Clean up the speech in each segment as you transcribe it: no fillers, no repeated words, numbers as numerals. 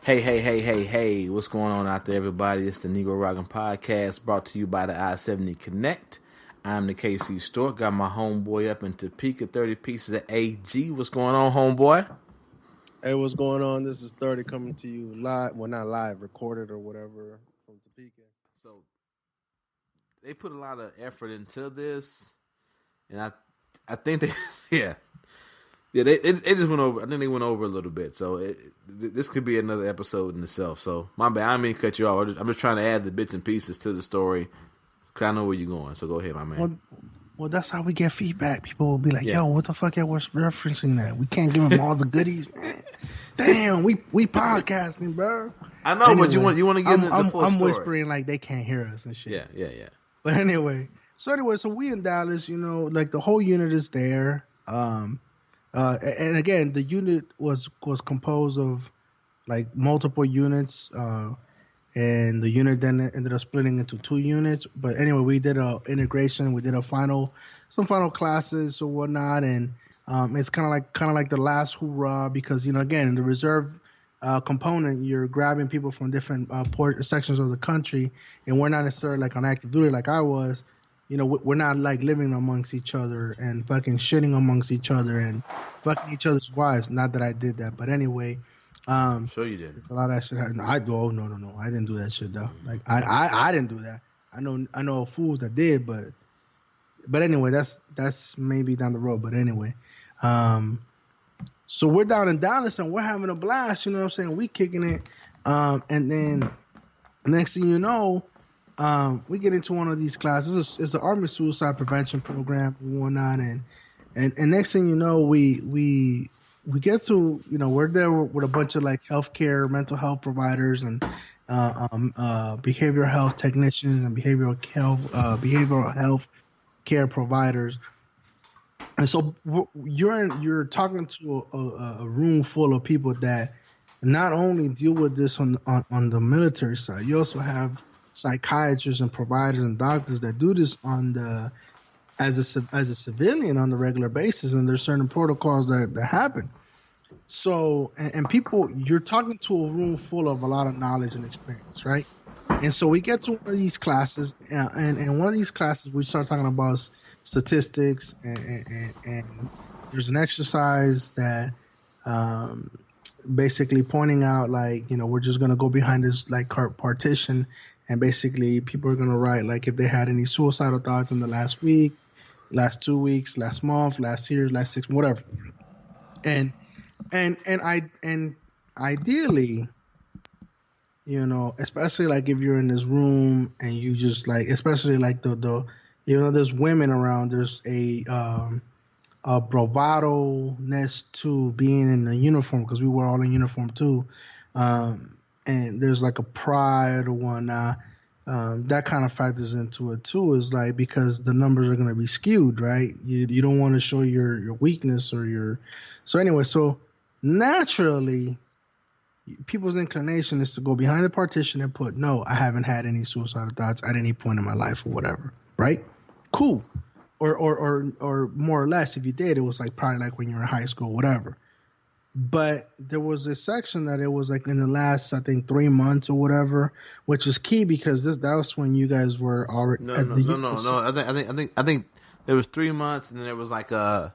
Hey, what's going on out there, everybody? It's the Negro Rockin' Podcast brought to you by the I-70 Connect. I'm the KC Stork. Got my homeboy up in Topeka, 30 pieces of AG. What's going on, homeboy? Hey, what's going on? This is 30 coming to you live. Well, not live, recorded or whatever from Topeka. So, they put a lot of effort into this, and I think they, they just went over. I think they went over a little bit. So this could be another episode in itself. So my bad. I didn't mean to cut you off. I'm just trying to add the bits and pieces to the story. Cause I know where you're going. So go ahead, my man. Well, that's how we get feedback. People will be like, "Yo, what the fuck? Y'all was referencing that? We can't give them all the goodies, man. Damn, we podcasting, bro." I know, anyway, but you want to give them the full story. I'm whispering like they can't hear us and shit. Yeah. But anyway, so we in Dallas. You know, like the whole unit is there. And again, the unit was composed of like multiple units, and the unit then ended up splitting into 2 units. But anyway, we did a integration. We did some final classes or whatnot, and it's kind of like the last hoorah because again in the reserve component, you're grabbing people from different sections of the country, and we're not necessarily like on active duty like I was. We're not like living amongst each other and fucking shitting amongst each other and fucking each other's wives. Not that I did that, but anyway. I'm sure you did. It's a lot of that shit. No, I didn't do that shit though. Like I didn't do that. I know fools that did, but anyway, that's maybe down the road. But anyway, so we're down in Dallas and we're having a blast. You know what I'm saying? We kicking it, and then next thing you know. We get into one of these classes. It's the Army Suicide Prevention Program and whatnot, and next thing you know, we get to we're there with a bunch of like healthcare, mental health providers, and behavioral health technicians and behavioral health care providers, and so you're talking to a room full of people that not only deal with this on the military side, you also have psychiatrists and providers and doctors that do this as a civilian on the regular basis, and there's certain protocols that happen. So and people, you're talking to a room full of a lot of knowledge and experience, right? And so we get to one of these classes, and one of these classes we start talking about statistics, and there's an exercise that basically pointing out like we're just gonna go behind this like partition. And basically, people are going to write, like, if they had any suicidal thoughts in the last week, last 2 weeks, last month, last year, last 6, whatever. And ideally, especially, like, if you're in this room and you just, like, especially, like, there's women around, there's a bravado-ness to being in the uniform, because we were all in uniform, too. And there's like a pride or whatnot. That kind of factors into it too. Is like because the numbers are going to be skewed, right? You don't want to show your weakness or your. So anyway, so naturally, people's inclination is to go behind the partition and put, "No, I haven't had any suicidal thoughts at any point in my life or whatever." Right? Cool. Or more or less, if you did, it was like probably like when you were in high school, whatever. But there was a section that it was like in the last, I think, 3 months or whatever, which was key because that was when you guys were already. No. I think it was 3 months, and then there was like the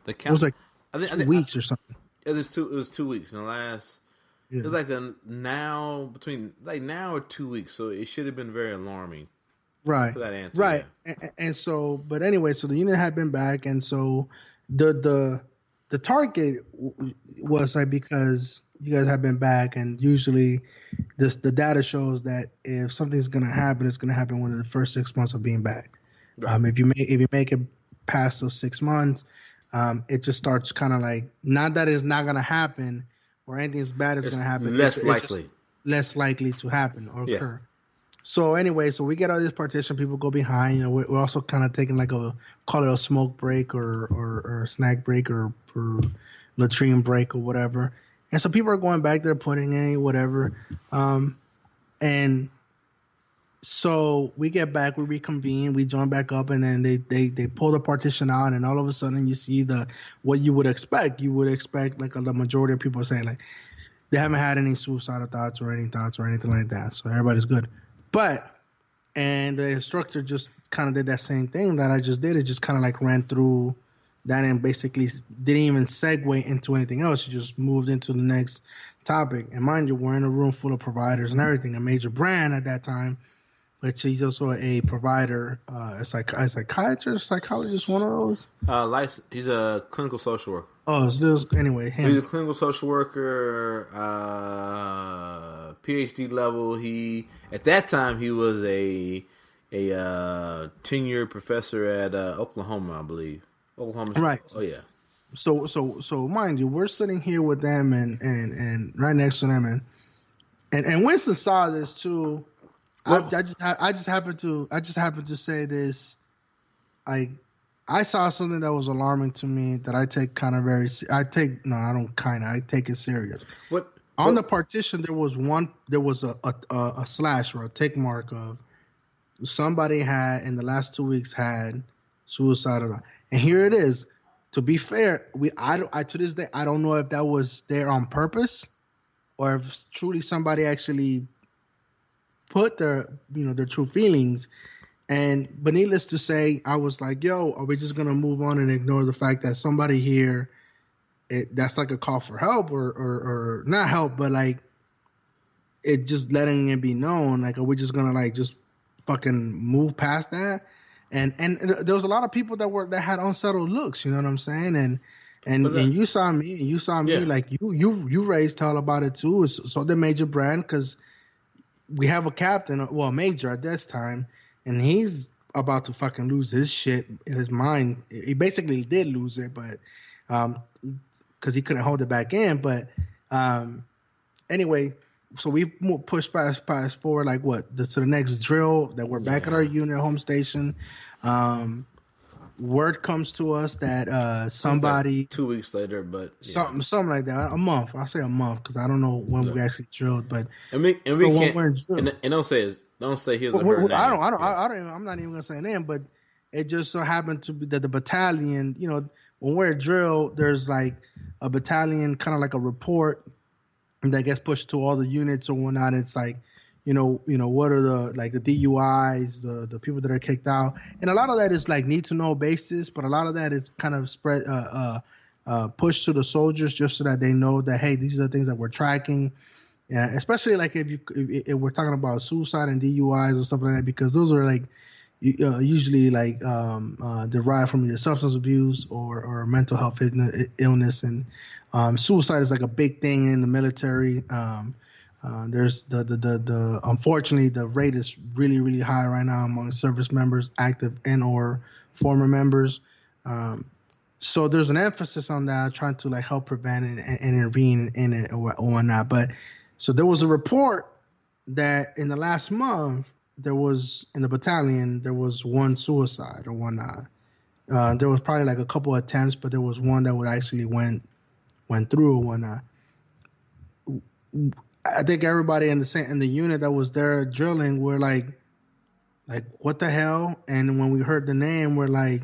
count. It was like 2 weeks or something. It was 2 weeks in the last. Yeah. It was like between now or 2 weeks, so it should have been very alarming. Right. For that answer, right. Yeah. And so, but anyway, so the unit had been back, and so the target was like because you guys have been back, and usually the data shows that if something's going to happen, it's going to happen within the first 6 months of being back. Right. If you make it past those 6 months, it just starts kind of like not that it's not going to happen or anything as bad is going to happen. Less likely. Less likely to happen or occur. So anyway, so we get out of this partition. People go behind. We're also kind of taking like call it a smoke break or a snack break or latrine break or whatever. And so people are going back there, putting in whatever. And so we get back, we reconvene, we join back up, and then they pull the partition out, and all of a sudden you see what you would expect. You would expect like the majority of people saying like, they haven't had any suicidal thoughts or anything like that. So everybody's good. And the instructor just kind of did that same thing that I just did. It just kind of like ran through that and basically didn't even segue into anything else. He just moved into the next topic. And mind you, we're in a room full of providers and everything. A major brand at that time, but he's also a provider, a psychiatrist, psychologist, one of those. He's a clinical social worker. Oh, so anyway, him. He's a clinical social worker, PhD level. At that time he was a tenured professor at Oklahoma, I believe. Oklahoma, right? Oh yeah. So mind you, we're sitting here with them and right next to them, and Winston saw this too. I just happened to say this. I saw something that was alarming to me that I take kind of I take it serious. On the partition there was a slash or a tick mark of somebody had in the last 2 weeks had suicidal, and here it is. To be fair, to this day I don't know if that was there on purpose or if truly somebody actually put their true feelings. But needless to say, I was like, yo, are we just going to move on and ignore the fact that somebody here, that's like a call for help or not help, but like it just letting it be known. Like, are we just going to like just fucking move past that? And there was a lot of people that had unsettled looks, you know what I'm saying? And you saw me, yeah. Like you raised hell about it too. So the major brand, because we have a captain, well, major at this time, and he's about to fucking lose his shit in his mind. He basically did lose it, but because he couldn't hold it back in. But anyway, so we pushed fast forward, like to the next drill that we're back at our unit home station. Word comes to us that somebody like 2 weeks later, but something like that, a month. I'll say a month because I don't know when we actually drilled. But and we can't. Don't say he was. I'm not even gonna say a name, but it just so happened to be that the battalion. You know, when we're at drill, there's like a battalion, kind of like a report that gets pushed to all the units or whatnot. It's like, you know, what are the DUIs, the people that are kicked out, and a lot of that is like need to know basis, but a lot of that is kind of spread pushed to the soldiers just so that they know that, hey, these are the things that we're tracking. Yeah, especially like if we're talking about suicide and DUIs or stuff like that, because those are like usually like derived from either substance abuse or mental health illness, and suicide is like a big thing in the military. There's the unfortunately the rate is really, really high right now among service members, active and or former members. So there's an emphasis on that, trying to like help prevent it and intervene in it or whatnot. But so there was a report that in the last month there was in the battalion there was one suicide or whatnot. There was probably like a couple of attempts, but there was one that would actually went through or whatnot. I think everybody in the unit that was there drilling were like what the hell? And when we heard the name, we're like,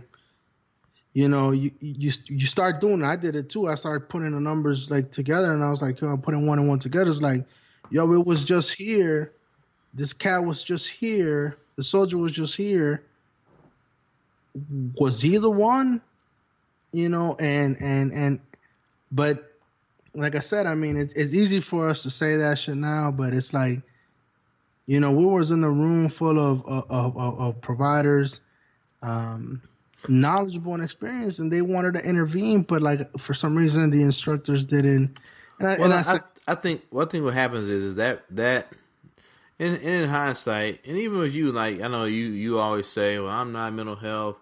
you know, you start doing it. I did it too. I started putting the numbers like together, and I was like, yo, putting one and one together. It's like, yo, it was just here. This cat was just here. The soldier was just here. Was he the one? You know, but like I said, I mean, it's easy for us to say that shit now, but it's like, you know, we was in a room full of providers, knowledgeable and experienced, and they wanted to intervene, but like for some reason the instructors didn't. I think what happens is that in hindsight, and even with you, like I know you always say, well, I'm not mental health.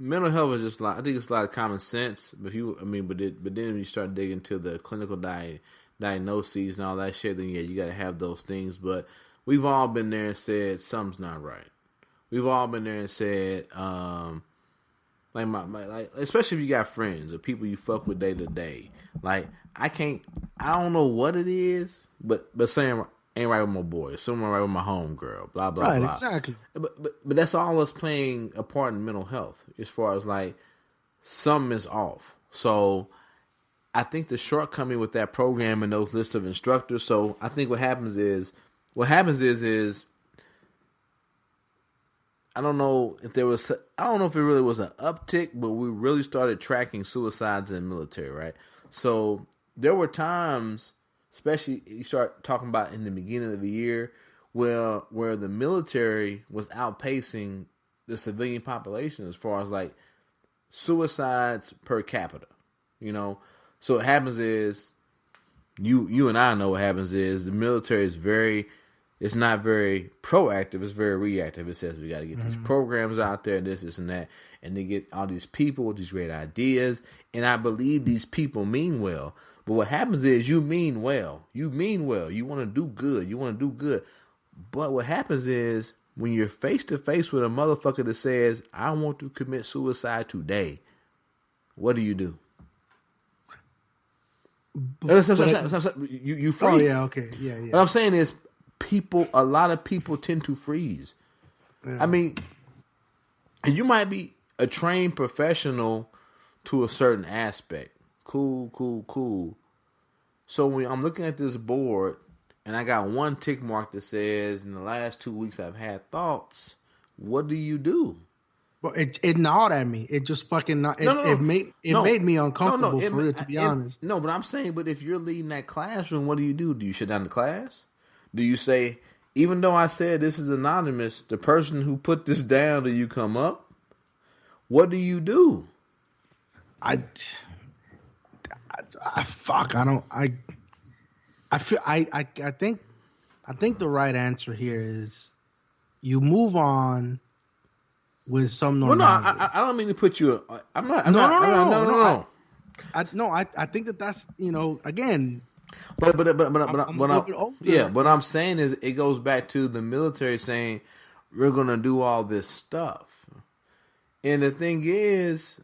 Mental health is just like, I think it's a lot of common sense, but then you start digging into the clinical diagnoses and all that shit, then yeah, you got to have those things. But we've all been there and said something's not right. We've all been there and said, like especially if you got friends or people you fuck with day to day. Like I don't know what it is, but saying ain't right with my boy, something right with my home girl, blah blah right, blah. Exactly. But that's all us playing a part in mental health, as far as like something is off. So I think the shortcoming with that program and those lists of instructors. So I think what happens is I don't know if it really was an uptick, but we really started tracking suicides in the military, right? So there were times, especially you start talking about in the beginning of the year, where the military was outpacing the civilian population as far as like suicides per capita, you know. So what happens is, you and I know what happens is the military is it's not very proactive. It's very reactive. It says we got to get these programs out there, this and that, and they get all these people with these great ideas. And I believe these people mean well. But what happens is you mean well. You mean well. You want to do good. But what happens is when you're face to face with a motherfucker that says, I want to commit suicide today, what do you do? You freeze. Oh, yeah, okay. Yeah. What I'm saying is a lot of people tend to freeze. Yeah. I mean, and you might be a trained professional to a certain aspect. Cool. So when I'm looking at this board and I got one tick mark that says in the last 2 weeks I've had thoughts, what do you do? But it gnawed at me. It just fucking it made me uncomfortable for real, to be honest. No, but I'm saying, but if you're leading that classroom, what do you do? Do you shut down the class? Do you say, even though I said this is anonymous, the person who put this down, do you come up? What do you do? I think the right answer here is you move on with some normality. Well, no, I don't mean to put you. No. I think that's, you know, again. But what I'm saying is it goes back to the military saying we're gonna do all this stuff, and the thing is,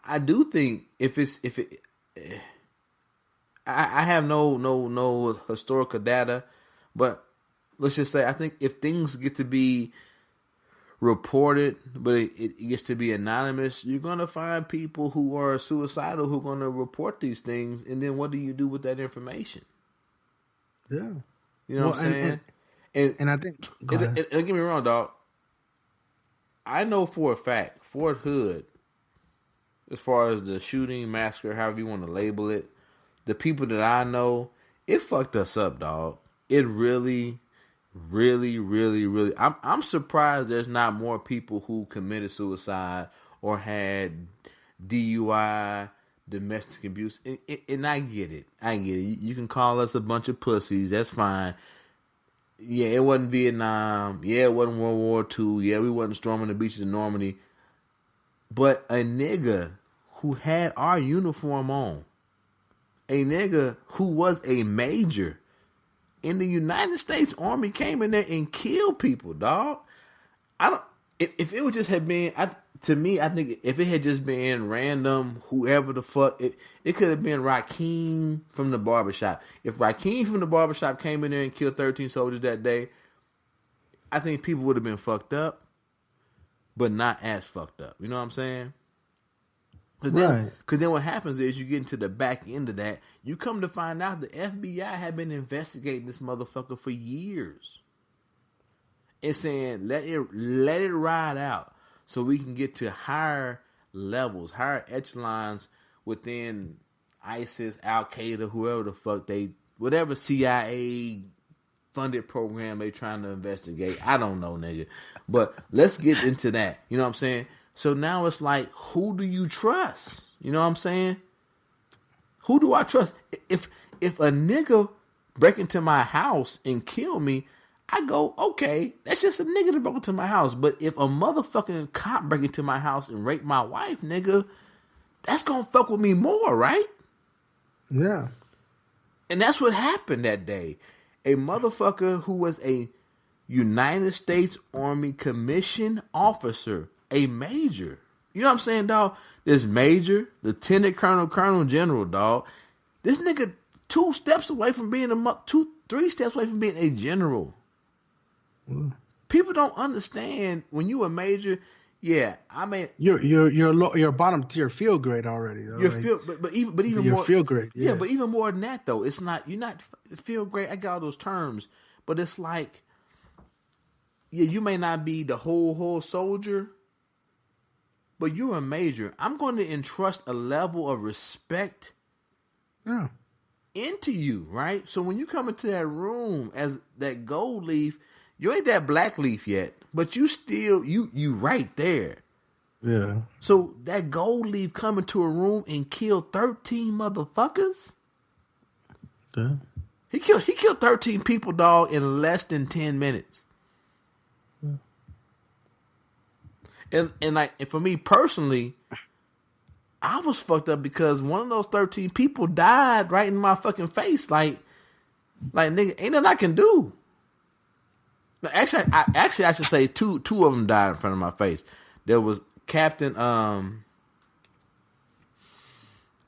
I do think I have no historical data, but let's just say I think if things get to be reported, but it gets to be anonymous, you're going to find people who are suicidal who are going to report these things, and then what do you do with that information? Yeah. You know what I'm saying? And I think... Don't get me wrong, dog. I know for a fact, Fort Hood, as far as the shooting, massacre, however you want to label it, the people that I know, it fucked us up, dog. It really... Really. I'm surprised there's not more people who committed suicide or had DUI, domestic abuse. And I get it. You can call us a bunch of pussies. That's fine. Yeah, it wasn't Vietnam. Yeah, it wasn't World War II. Yeah, we wasn't storming the beaches of Normandy. But a nigga who had our uniform on, a nigga who was a major in the United States Army came in there and killed people, dog. If it would just have been, to me, I think if it had just been random, whoever the fuck, it could have been Rakeem from the barbershop. If Rakeem from the barbershop came in there and killed 13 soldiers that day, I think people would have been fucked up, but not as fucked up. You know what I'm saying? Because then what happens is you get into the back end of that. You come to find out the FBI had been investigating this motherfucker for years. And saying, let it ride out so we can get to higher levels, higher echelons within ISIS, Al-Qaeda, whoever the fuck whatever CIA funded program they trying to investigate. I don't know, nigga. But let's get into that. You know what I'm saying? So now it's like, who do you trust? You know what I'm saying? Who do I trust? If a nigga break into my house and kill me, I go, okay, that's just a nigga that broke into my house. But if a motherfucking cop break into my house and rape my wife, nigga, that's gonna fuck with me more, right? Yeah. And that's what happened that day. A motherfucker who was a United States Army commissioned officer, a major. You know what I'm saying, dog? This major, lieutenant colonel, colonel general, dog. This nigga 3 steps away from being a general. Mm. People don't understand when you a major, Yeah, I mean, you're bottom tier feel grade already. Though. you're Like, feel, but even you're more feel grade. Yeah, Yeah. but even more than that though, it's not you're not feel great. I got all those terms, but it's like, yeah, you may not be the whole soldier, but you're a major. I'm going to entrust a level of respect Yeah. into you, right? So when you come into that room as that gold leaf, you ain't that black leaf yet, but you still you right there. Yeah. So that gold leaf come into a room and kill 13 motherfuckers. Yeah. He killed 13 people, dog, in less than 10 minutes. And for me personally, I was fucked up because one of those 13 people died right in my fucking face. Like nigga, ain't nothing I can do. Actually, I should say two of them died in front of my face. There was Captain. I'm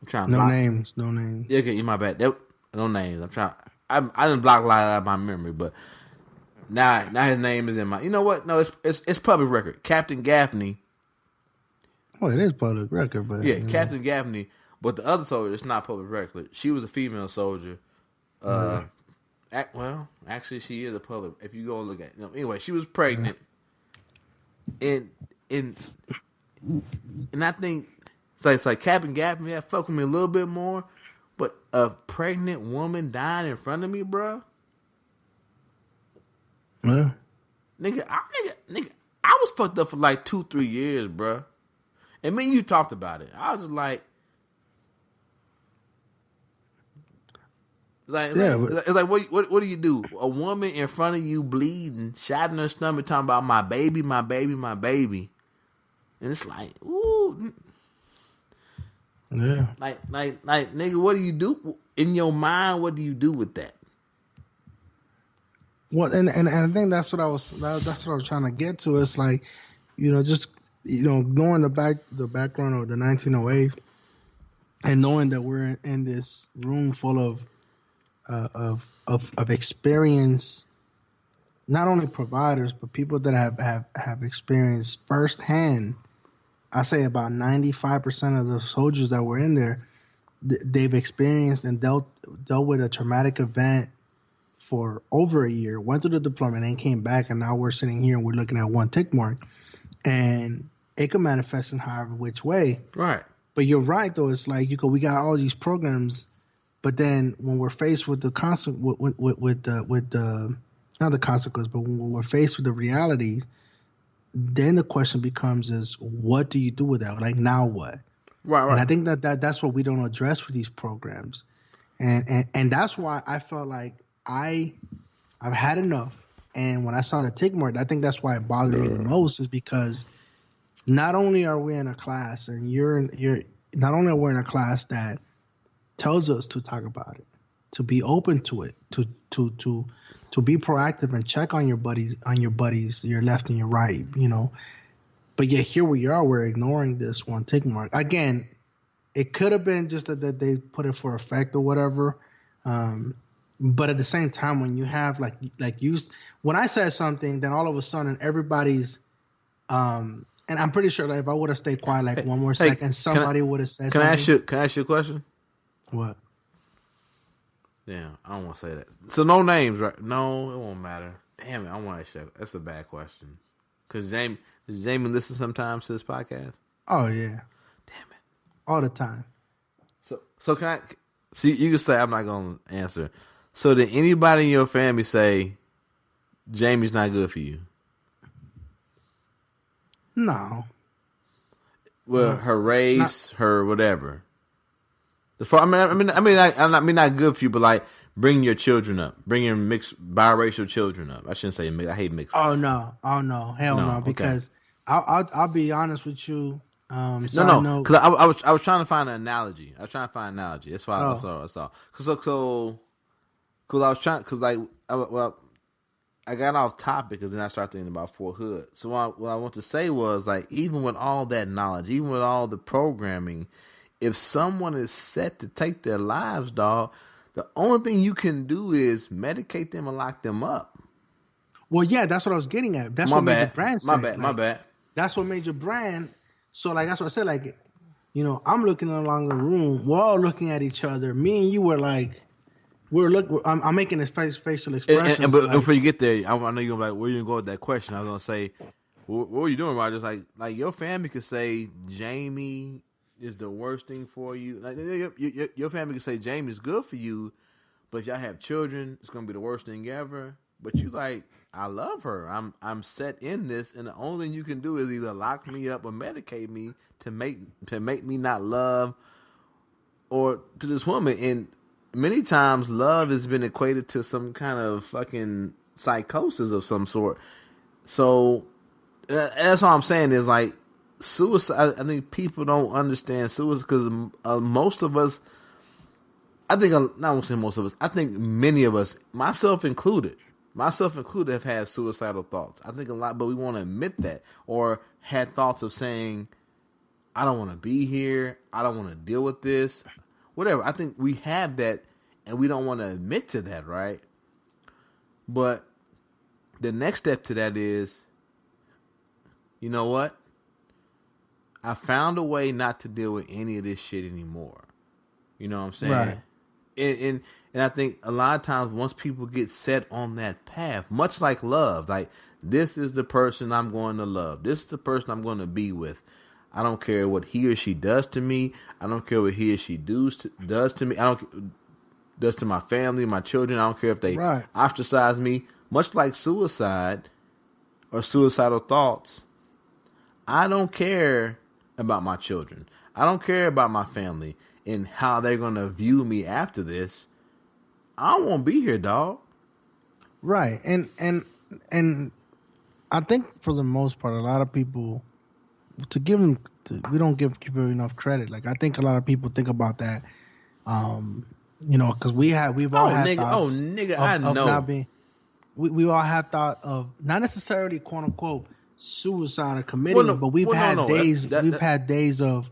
trying. No block. names. No names. Yeah, okay, my bad. No names. I'm trying. I didn't block a lot out of my memory, but now his name is in my. You know what? No, it's public record. Captain Gaffney. Well, it is public record, but Yeah, Captain Gaffney. But the other soldier, it's not public record. She was a female soldier. Actually, she is a public. If you go and look at it. Anyway, she was pregnant, and I think it's like Captain Gaffney. Yeah, fuck with me a little bit more, but a pregnant woman dying in front of me, bro. Yeah. Nigga, I was fucked up for like 2-3 years, bro. And me and you talked about it. I was just like. It's like what do you do? A woman in front of you bleeding, shot in her stomach, talking about my baby, my baby, my baby, and it's like, ooh, yeah, like nigga, what do you do in your mind? What do you do with that? Well, and I think that's what I was trying to get to. It's like, just knowing the background of the 1908, and knowing that we're in this room full of experience, not only providers but people that have experienced firsthand. I say about 95% of the soldiers that were in there, they've experienced and dealt with a traumatic event for over a year. Went through the deployment and came back, and now we're sitting here and we're looking at one tick mark, and it can manifest in however which way. Right. But you're right though. It's like we got all these programs. But then when we're faced with the not the consequence, but when we're faced with the realities, then the question becomes is what do you do with that? Like now what? Right. And I think that's what we don't address with these programs. And that's why I felt like I've had enough. And when I saw the tick mark, I think that's why it bothered me the most, is because not only are we in a class and you're not only are we in a class that tells us to talk about it, to be open to it, to be proactive and check on your buddies, your left and your right, But yet here we are, we're ignoring this one tick mark. Again, it could have been just that they put it for effect or whatever. But at the same time, when you have when I said something, then all of a sudden everybody's and I'm pretty sure if I would have stayed quiet one more second, somebody would have said something. Can I ask you a question? What? Damn, I don't want to say that. So no names, right? No, it won't matter. Damn it, I want to ask you. That's a bad question. Because does Jamie listen sometimes to this podcast? Oh yeah. Damn it. All the time. So can I? See, you can say I'm not going to answer. So did anybody in your family say Jamie's not good for you? No. Well, her race, her whatever. I mean, not good for you, but like bring your children up, bring your mixed biracial children up. I shouldn't say mixed. I hate mixed. Oh no, hell no. Because okay. I'll be honest with you. Because I was trying to find an analogy. That's why I saw. I got off topic because then I started thinking about Fort Hood. So what I want to say was, like, even with all that knowledge, even with all the programming, if someone is set to take their lives, dog, the only thing you can do is medicate them and lock them up. Well, yeah, that's what I was getting at. That's what made the brand say. My bad. That's what made your brand. So like that's what I said. Like, I'm looking along the room. We're all looking at each other. Me and you were like, I'm making this facial expressions. But before you get there, I know you're like, where you gonna go with that question? I was gonna say, what were you doing, Roger? Like your family could say Jamie is the worst thing for you. Like your family could say Jamie is good for you, but y'all have children, it's gonna be the worst thing ever. But you like, I love her. I'm set in this, and the only thing you can do is either lock me up or medicate me to make me not love or to this woman. And many times love has been equated to some kind of fucking psychosis of some sort. So that's all I'm saying is like suicide. I think people don't understand suicide because most of us, I think, not want to say most of us, I think many of us, myself included, have had suicidal thoughts. I think a lot, but we want to admit that, or had thoughts of saying, I don't want to be here. I don't want to deal with this. Whatever. I think we have that, and we don't want to admit to that, right? But the next step to that is, you know what? I found a way not to deal with any of this shit anymore. You know what I'm saying? Right. And I think a lot of times once people get set on that path, much like love, like this is the person I'm going to love. This is the person I'm going to be with. I don't care what he or she does to me. I don't care what he or she does to me. I don't does to my family, my children. I don't care if they ostracize me. Much like suicide or suicidal thoughts, I don't care about my children. I don't care about my family and how they're going to view me after this. I don't want to be here, dog. Right. And I think for the most part, a lot of people, we don't give people enough credit. Like I think a lot of people think about that, because we've all had thoughts. I know. Not being, we all have thought of not necessarily quote unquote suicide or committing, but we've had days. We've had days of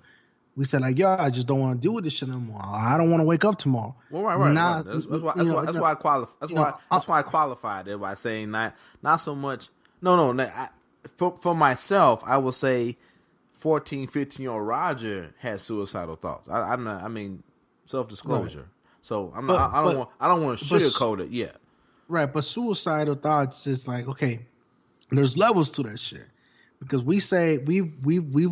we said like, yo, I just don't want to deal with this shit anymore. I don't want to wake up tomorrow. Well, right. That's why I qualified it by saying not so much. No. For myself, I will say 14, 15-year-old Roger had suicidal thoughts. I mean, self-disclosure. Right. So I don't want to sugarcoat it. Yeah. Right, but suicidal thoughts is like, okay, there's levels to that shit. Because we say we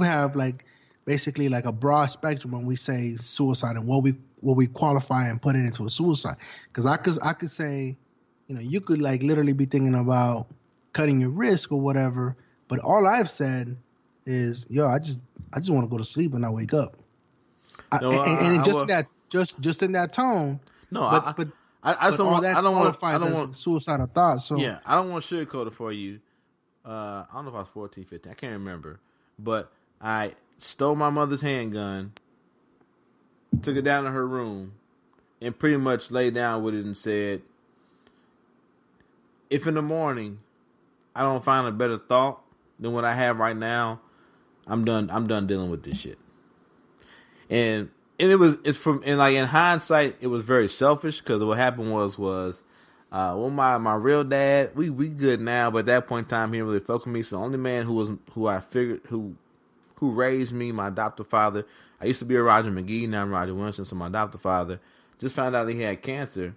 have like basically like a broad spectrum when we say suicide and what we qualify and put it into a suicide. Because I could say, you could like literally be thinking about cutting your wrist or whatever, but all I've said is, yo, I just want to go to sleep and not wake up. Just in that tone. No, I don't want suicidal thoughts. So yeah, I don't want to sugarcoat it for you. I don't know if I was 14, 15. I can't remember, but I stole my mother's handgun, took it down to her room, and pretty much laid down with it and said, if in the morning I don't find a better thought than what I have right now, I'm done dealing with this shit. And in hindsight, it was very selfish because what happened was my real dad, we good now, but at that point in time he didn't really fuck with me. So the only man who raised me, my adoptive father, I used to be a Roger McGee, now I'm Roger Winston, so my adoptive father just found out he had cancer.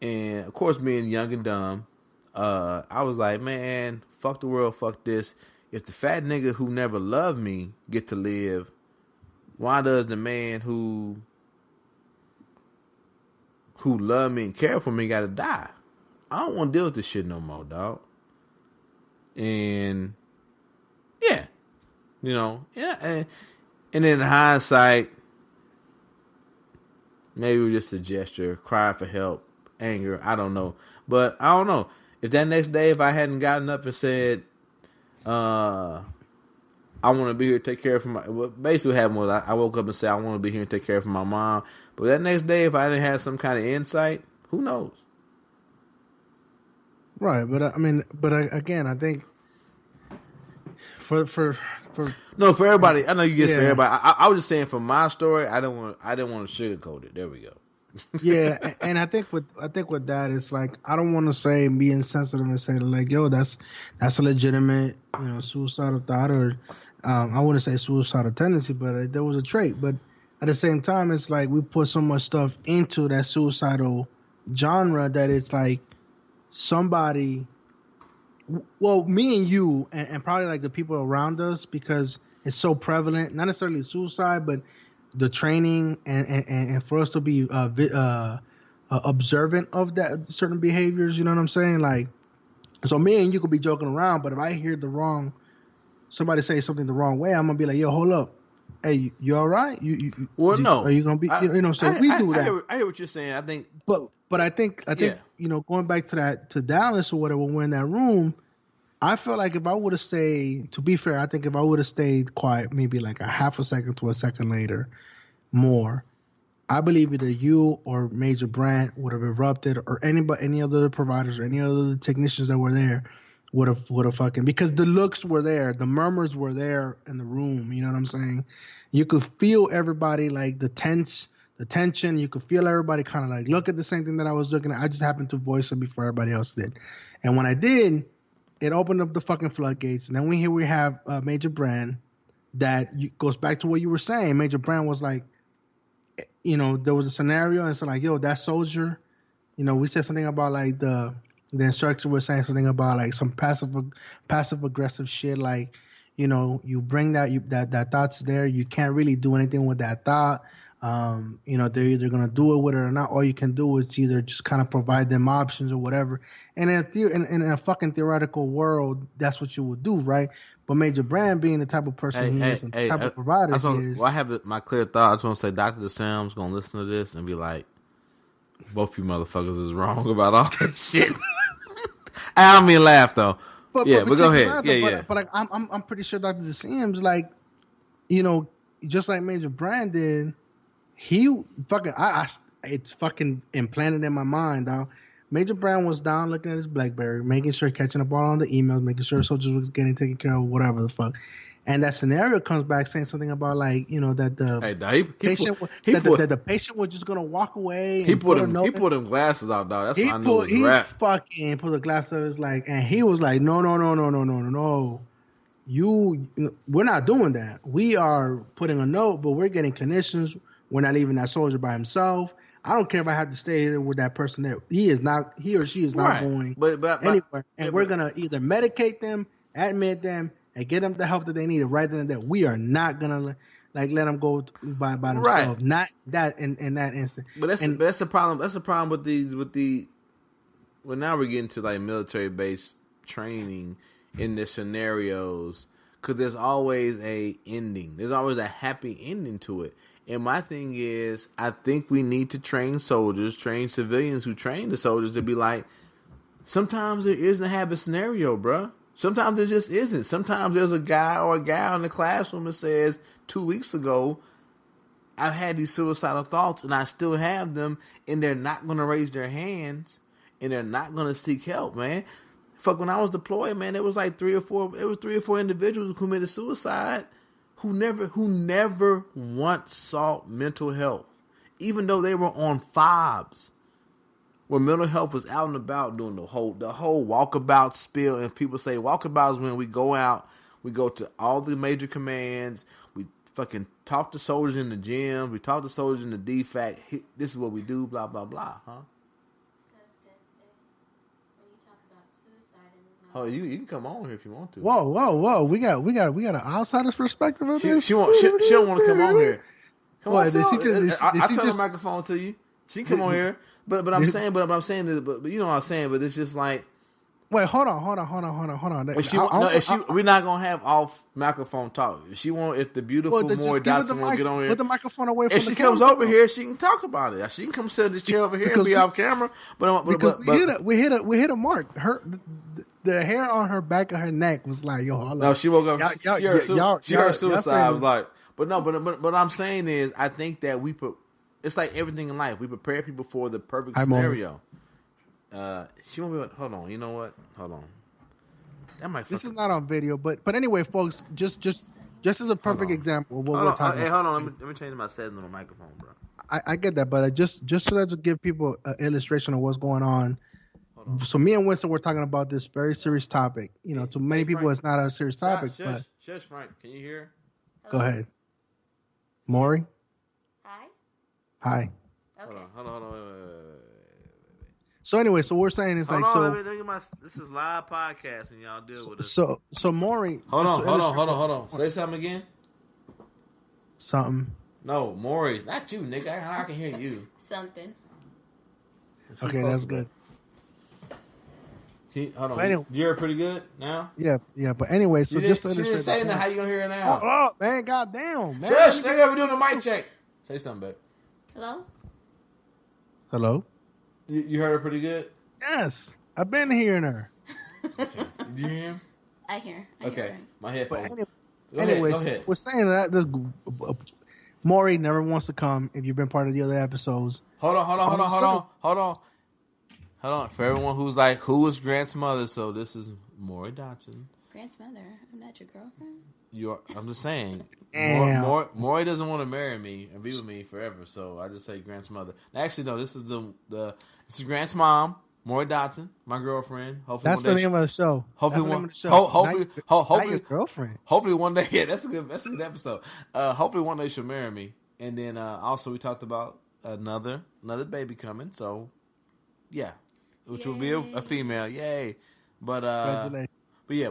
And of course, being young and dumb, I was like, man, fuck the world, fuck this. If the fat nigga who never loved me get to live, why does the man who loved me and cared for me gotta die? I don't want to deal with this shit no more, dog. And yeah, and then in hindsight, maybe it was just a gesture, cry for help, anger, I don't know. But I don't know. If that next day, if I hadn't gotten up and said, I want to be here to take care of basically what happened was I woke up and said, I want to be here and take care of my mom. But that next day, if I didn't have some kind of insight, who knows? Right. But again, I think for everybody, I know you get for everybody. I was just saying for my story, I didn't want to sugarcoat it. There we go. Yeah, and I think with that, it's like I don't want to say be insensitive and say like, yo, that's a legitimate, suicidal thought, or I wouldn't say suicidal tendency, but there was a trait. But at the same time, it's like we put so much stuff into that suicidal genre that it's like somebody, well, me and you, and probably like the people around us, because it's so prevalent, not necessarily suicide, but the training and for us to be observant of that certain behaviors, you know what I'm saying? Like, so me and you could be joking around, but if I hear somebody say something the wrong way, I'm gonna be like, yo, hold up, hey, you all right? No, are you gonna be? So we do that. I hear what you're saying. I think, but I think going back to Dallas or whatever, when we're in that room, I feel like if I would have stayed, to be fair, I think if I would have stayed quiet, maybe like a half a second to a second later, more, I believe either you or Major Brand would have erupted, or any other providers or any other technicians that were there would have fucking, because the looks were there, the murmurs were there in the room. You know what I'm saying? You could feel everybody, like the tension. You could feel everybody kind of like look at the same thing that I was looking at. I just happened to voice it before everybody else did, and when I did, it opened up the fucking floodgates. And then we have Major Brand that goes back to what you were saying. Major Brand was like, there was a scenario, and it's like, yo, that soldier, we said something about like the instructor was saying something about like some passive aggressive shit, like, you bring that thought's there, you can't really do anything with that thought. They're either gonna do it with it or not. All you can do is either just kind of provide them options or whatever. And in a fucking theoretical world, that's what you would do, right? But Major Brand, being the type of person he is and the type of provider he is. Well, I have my clear thought. I just want to say, Dr. DeSam's gonna listen to this and be like, both you motherfuckers is wrong about all that shit. I don't mean laugh though. But go ahead. But I'm pretty sure Dr. DeSam's, like, just like Major Brand did. He fucking, it's fucking implanted in my mind, dog. Major Brown was down looking at his BlackBerry, making sure, catching up all on the emails, making sure soldiers was getting taken care of, whatever the fuck. And that scenario comes back saying something about, like, that the patient was just gonna walk away. He put them glasses out, dog. That's what I knew. He fucking put the glasses out. It's like, and he was like, no. We're not doing that. We are putting a note, but we're getting clinicians. We're not leaving that soldier by himself. I don't care if I have to stay there with that person there. He or she is not going anywhere. And we're going to either medicate them, admit them, and get them the help that they need right then and there. We are not going to let them go by themselves. Right. Not that in that instant. But that's the problem. That's the problem with the well, now we're getting to like military based training in the scenarios, because there's always a ending. There's always a happy ending to it. And my thing is, I think we need to train civilians who train the soldiers to be like, sometimes there isn't a happy scenario, bruh. Sometimes there just isn't. Sometimes there's a guy or a gal in the classroom that says, 2 weeks ago, I've had these suicidal thoughts and I still have them, and they're not going to raise their hands and they're not going to seek help, man. Fuck, when I was deployed, man, it was like three or four individuals who committed suicide who never once sought mental health, even though they were on FOBs, where mental health was out and about doing the whole walkabout spiel. And people say walkabout is when we go out, we go to all the major commands, we fucking talk to soldiers in the gym, we talk to soldiers in the DFAC. This is what we do, blah blah blah, huh? Oh, you can come on here if you want to. Whoa! We got an outsider's perspective of this. She don't want to come on here. Come on, I turn the microphone to you. She can come on here, but I'm saying this, but you know what I'm saying. But it's just like, wait, hold on. We're not gonna have off microphone talk. If the beautiful Morie Dotson want to get on here, put the microphone away from the camera. If she comes over here, she can talk about it. She can come sit in this chair over here and be off camera. But we hit a mark. The hair on her back of her neck was like, yo, hold on. No, she woke up. She heard suicide. I was like, but I'm saying is, I think that it's like everything in life. We prepare people for the perfect scenario. She won't be. Hold on. You know what? Hold on. This is not on video, but anyway, folks, just as a perfect example of what we're talking about. Hey, hold on. Let me change my settings on the microphone, bro. I get that, but just so to give people an illustration of what's going on. Hold on. So me and Winston were talking about this very serious topic. You know, to many people Frank. it's not a serious topic, but Shush, Frank. Can you hear? go ahead. Morie? Hi. Hi. Okay. Hold on. Wait. So anyway, so we're saying it's Hold like on, so. let me get my. This is live podcast, and y'all deal with it. So Morie. Hold on. Say something again. Something. No, Morie, not you, nigga. I can hear you. Something. Okay, that's good. Hold on. But anyway, You hear it pretty good now? Yeah. But anyway, so just to she didn't say that. How you gonna hear it now? Oh, man, goddamn, man. Shush, nigga. We're doing a mic check. Say something, babe. Hello? Hello. You heard her pretty good? Yes, I've been hearing her. Okay. Did you hear him? I hear. Okay. My But headphones. anyways, Go ahead. we're saying that this Morie never wants to come. If you've been part of the other episodes, Hold on. For everyone who's like, who is Grant's mother? So this is Morie Dotson. Grant's mother. I'm not your girlfriend. I'm just saying. Damn. Morie doesn't want to marry me and be with me forever, so I just say Grant's mother. Actually, no. This is this is Grant's mom, Morie Dotson, my girlfriend. Hopefully, that's the name of the show. Hopefully, that's the name one. of the show. Hopefully, not your girlfriend. Hopefully, one day. Yeah, that's a good episode. Hopefully, one day she'll marry me, and then also we talked about another baby coming. So, yeah, which will be a female. Yay! But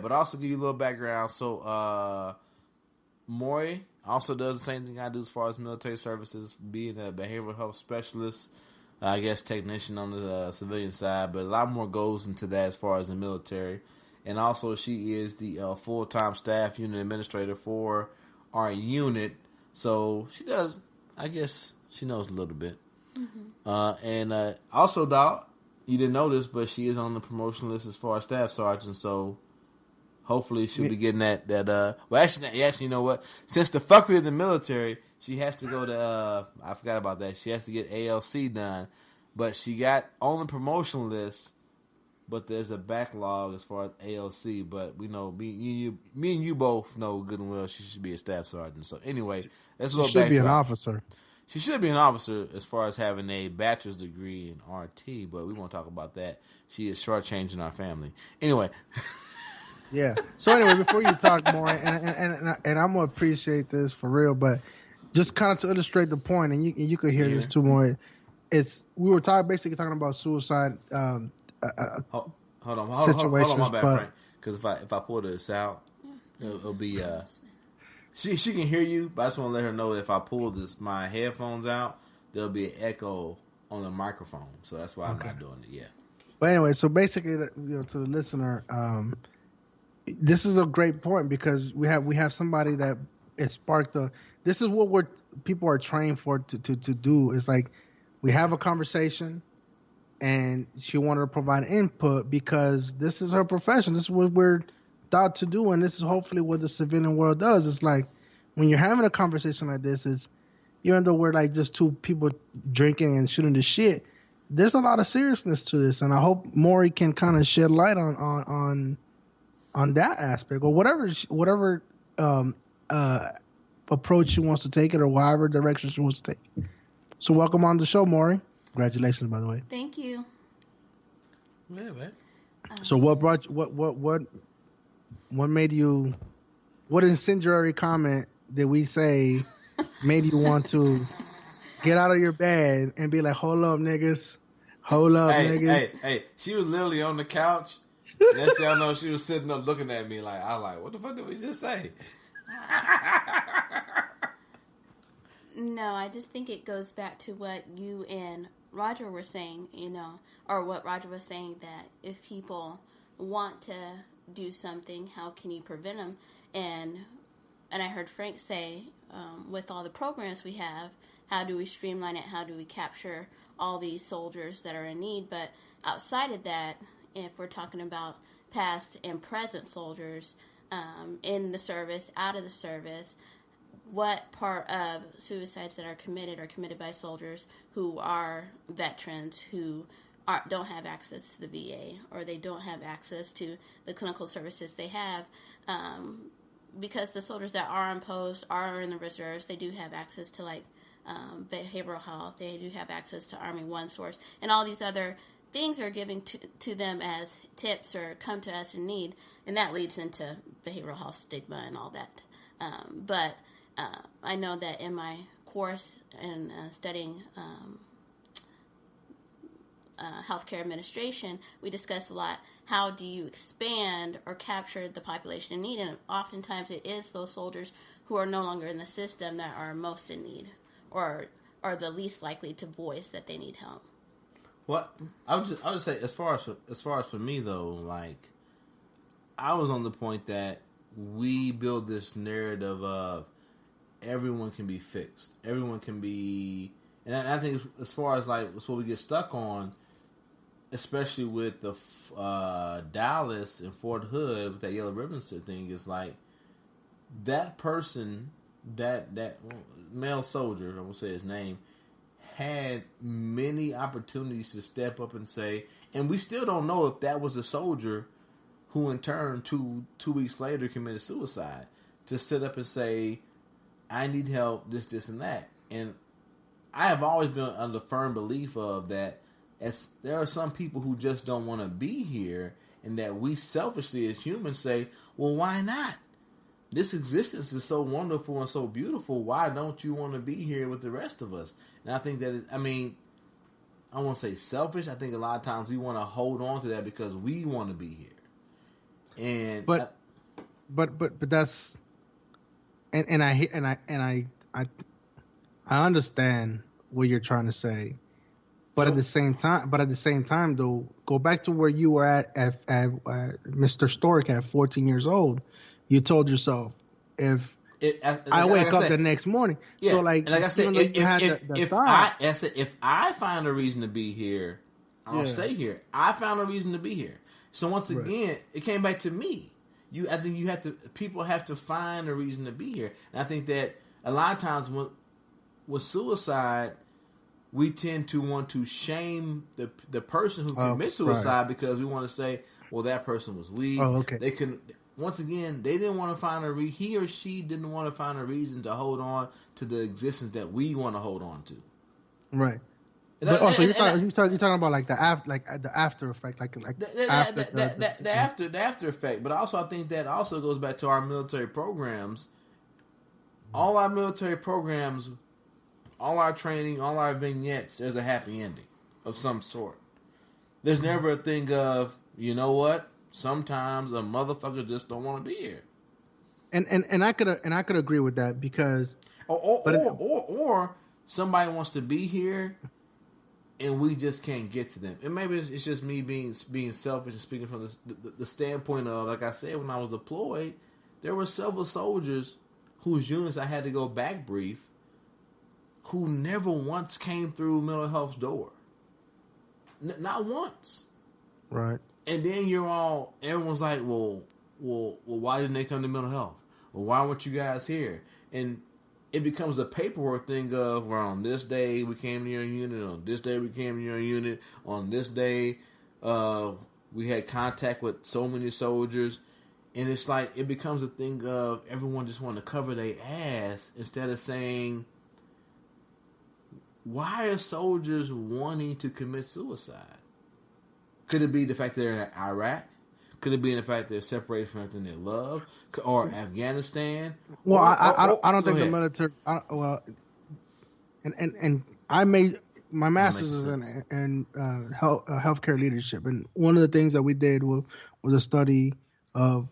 but also give you a little background. So, Morie also does the same thing I do as far as military services, being a behavioral health specialist, I guess technician on the civilian side, but a lot more goes into that as far as the military. And also she is the full-time staff unit administrator for our unit. So she does, I guess she knows a little bit. Mm-hmm. And also, Doc, you didn't know this, but she is on the promotion list as far as staff sergeant, so hopefully she'll be getting that. Well, actually, you know what? Since the fuckery of the military, she has to go to. I forgot about that. She has to get ALC done, but she got on the promotion list. But there's a backlog as far as ALC. But we know me and you both know good and well she should be a staff sergeant. So anyway, that's a little. She should be an officer. She should be an officer as far as having a bachelor's degree in RT. But we won't talk about that. She is shortchanging our family. Anyway. Yeah. So anyway, before you talk more, and I'm gonna appreciate this for real, but just kind of to illustrate the point, and you could hear this too more. We were basically talking about suicide. Hold on, my bad, Frank. Because if I pull this out, it'll be she can hear you, but I just want to let her know that if I pull my headphones out, there'll be an echo on the microphone. So that's why I'm not doing it. Yeah. But anyway, so basically, to the listener. This is a great point because we have somebody that it sparked this is what people are trained for to do. It's like we have a conversation and she wanted to provide input because this is her profession. This is what we're taught to do, and this is hopefully what the civilian world does. It's like when you're having a conversation like this, even though we're like just two people drinking and shooting the shit, there's a lot of seriousness to this, and I hope Morie can kind of shed light on that aspect, or whatever approach she wants to take it, or whatever direction she wants to take. So welcome on the show, Morie. Congratulations, by the way. Thank you. Yeah, man. So what made you? What incendiary comment did we say made you want to get out of your bed and be like, "Hold up, niggas! Hold up, niggas!" Hey! She was literally on the couch. Next thing I know, she was sitting up looking at me like, what the fuck did we just say? No, I just think it goes back to what you and Roger were saying, or what Roger was saying, that if people want to do something, how can you prevent them? And I heard Frank say, with all the programs we have, how do we streamline it? How do we capture all these soldiers that are in need? But outside of that, if we're talking about past and present soldiers in the service, out of the service, what part of suicides that are committed by soldiers who are veterans, who don't have access to the VA, or they don't have access to the clinical services they have, because the soldiers that are on post are in the reserves, they do have access to like behavioral health. They do have access to Army One Source, and all these other things are given to them as tips or come to us in need, and that leads into behavioral health stigma and all that. But I know that in my course and studying healthcare administration, we discuss a lot, how do you expand or capture the population in need, and oftentimes it is those soldiers who are no longer in the system that are most in need or are the least likely to voice that they need help. Well, I would just say, as far as for me though, like, I was on the point that we build this narrative of everyone can be fixed, everyone can be, and I think as far as like that's what we get stuck on, especially with the Dallas and Fort Hood with that yellow ribbon thing, is like that person, that male soldier, I won't say his name, had many opportunities to step up and say, and we still don't know if that was a soldier who in turn two weeks later committed suicide, to sit up and say, I need help, this and that. And I have always been under firm belief of that, as there are some people who just don't want to be here, and that we selfishly as humans say, well, why not? This existence is so wonderful and so beautiful. Why don't you want to be here with the rest of us? And I think that, I won't say selfish. I think a lot of times we want to hold on to that because we want to be here. And but that's, and I understand what you're trying to say. But at the same time, though, go back to where you were at Mr. Stork at 14 years old. You told yourself, if I wake up the next morning, yeah, so like, and like I said, if I find a reason to be here, I'll stay here. I found a reason to be here. So once again, it came back to me. I think people have to find a reason to be here, and I think that a lot of times with suicide, we tend to want to shame the person who commits suicide because we want to say, well, that person was weak. Oh, okay. They couldn't. Once again, they didn't want to find he or she didn't want to find a reason to hold on to the existence that we want to hold on to. Right. But also, you're talking about like the after effect, like the after effect. But also, I think that also goes back to our military programs. All our military programs, all our training, all our vignettes, there's a happy ending of some sort. There's never a thing of, you know what? Sometimes a motherfucker just don't want to be here. And I could agree with that because or somebody wants to be here and we just can't get to them. And maybe it's just me being selfish and speaking from the standpoint of, like I said, when I was deployed, there were several soldiers whose units I had to go back brief who never once came through mental health's door. Not once. Right. And then everyone's like, well, why didn't they come to mental health? Well, why weren't you guys here? And it becomes a paperwork thing of, well, on this day we came to your unit, on this day we came to your unit, on this day we had contact with so many soldiers. And it's like, it becomes a thing of everyone just wanting to cover their ass instead of saying, why are soldiers wanting to commit suicide? Could it be the fact that they're in Iraq? Could it be in the fact that they're separated from everything they love? Or Afghanistan? Well, I don't think the military... And I made... My master's is in healthcare leadership. And one of the things that we did was a study of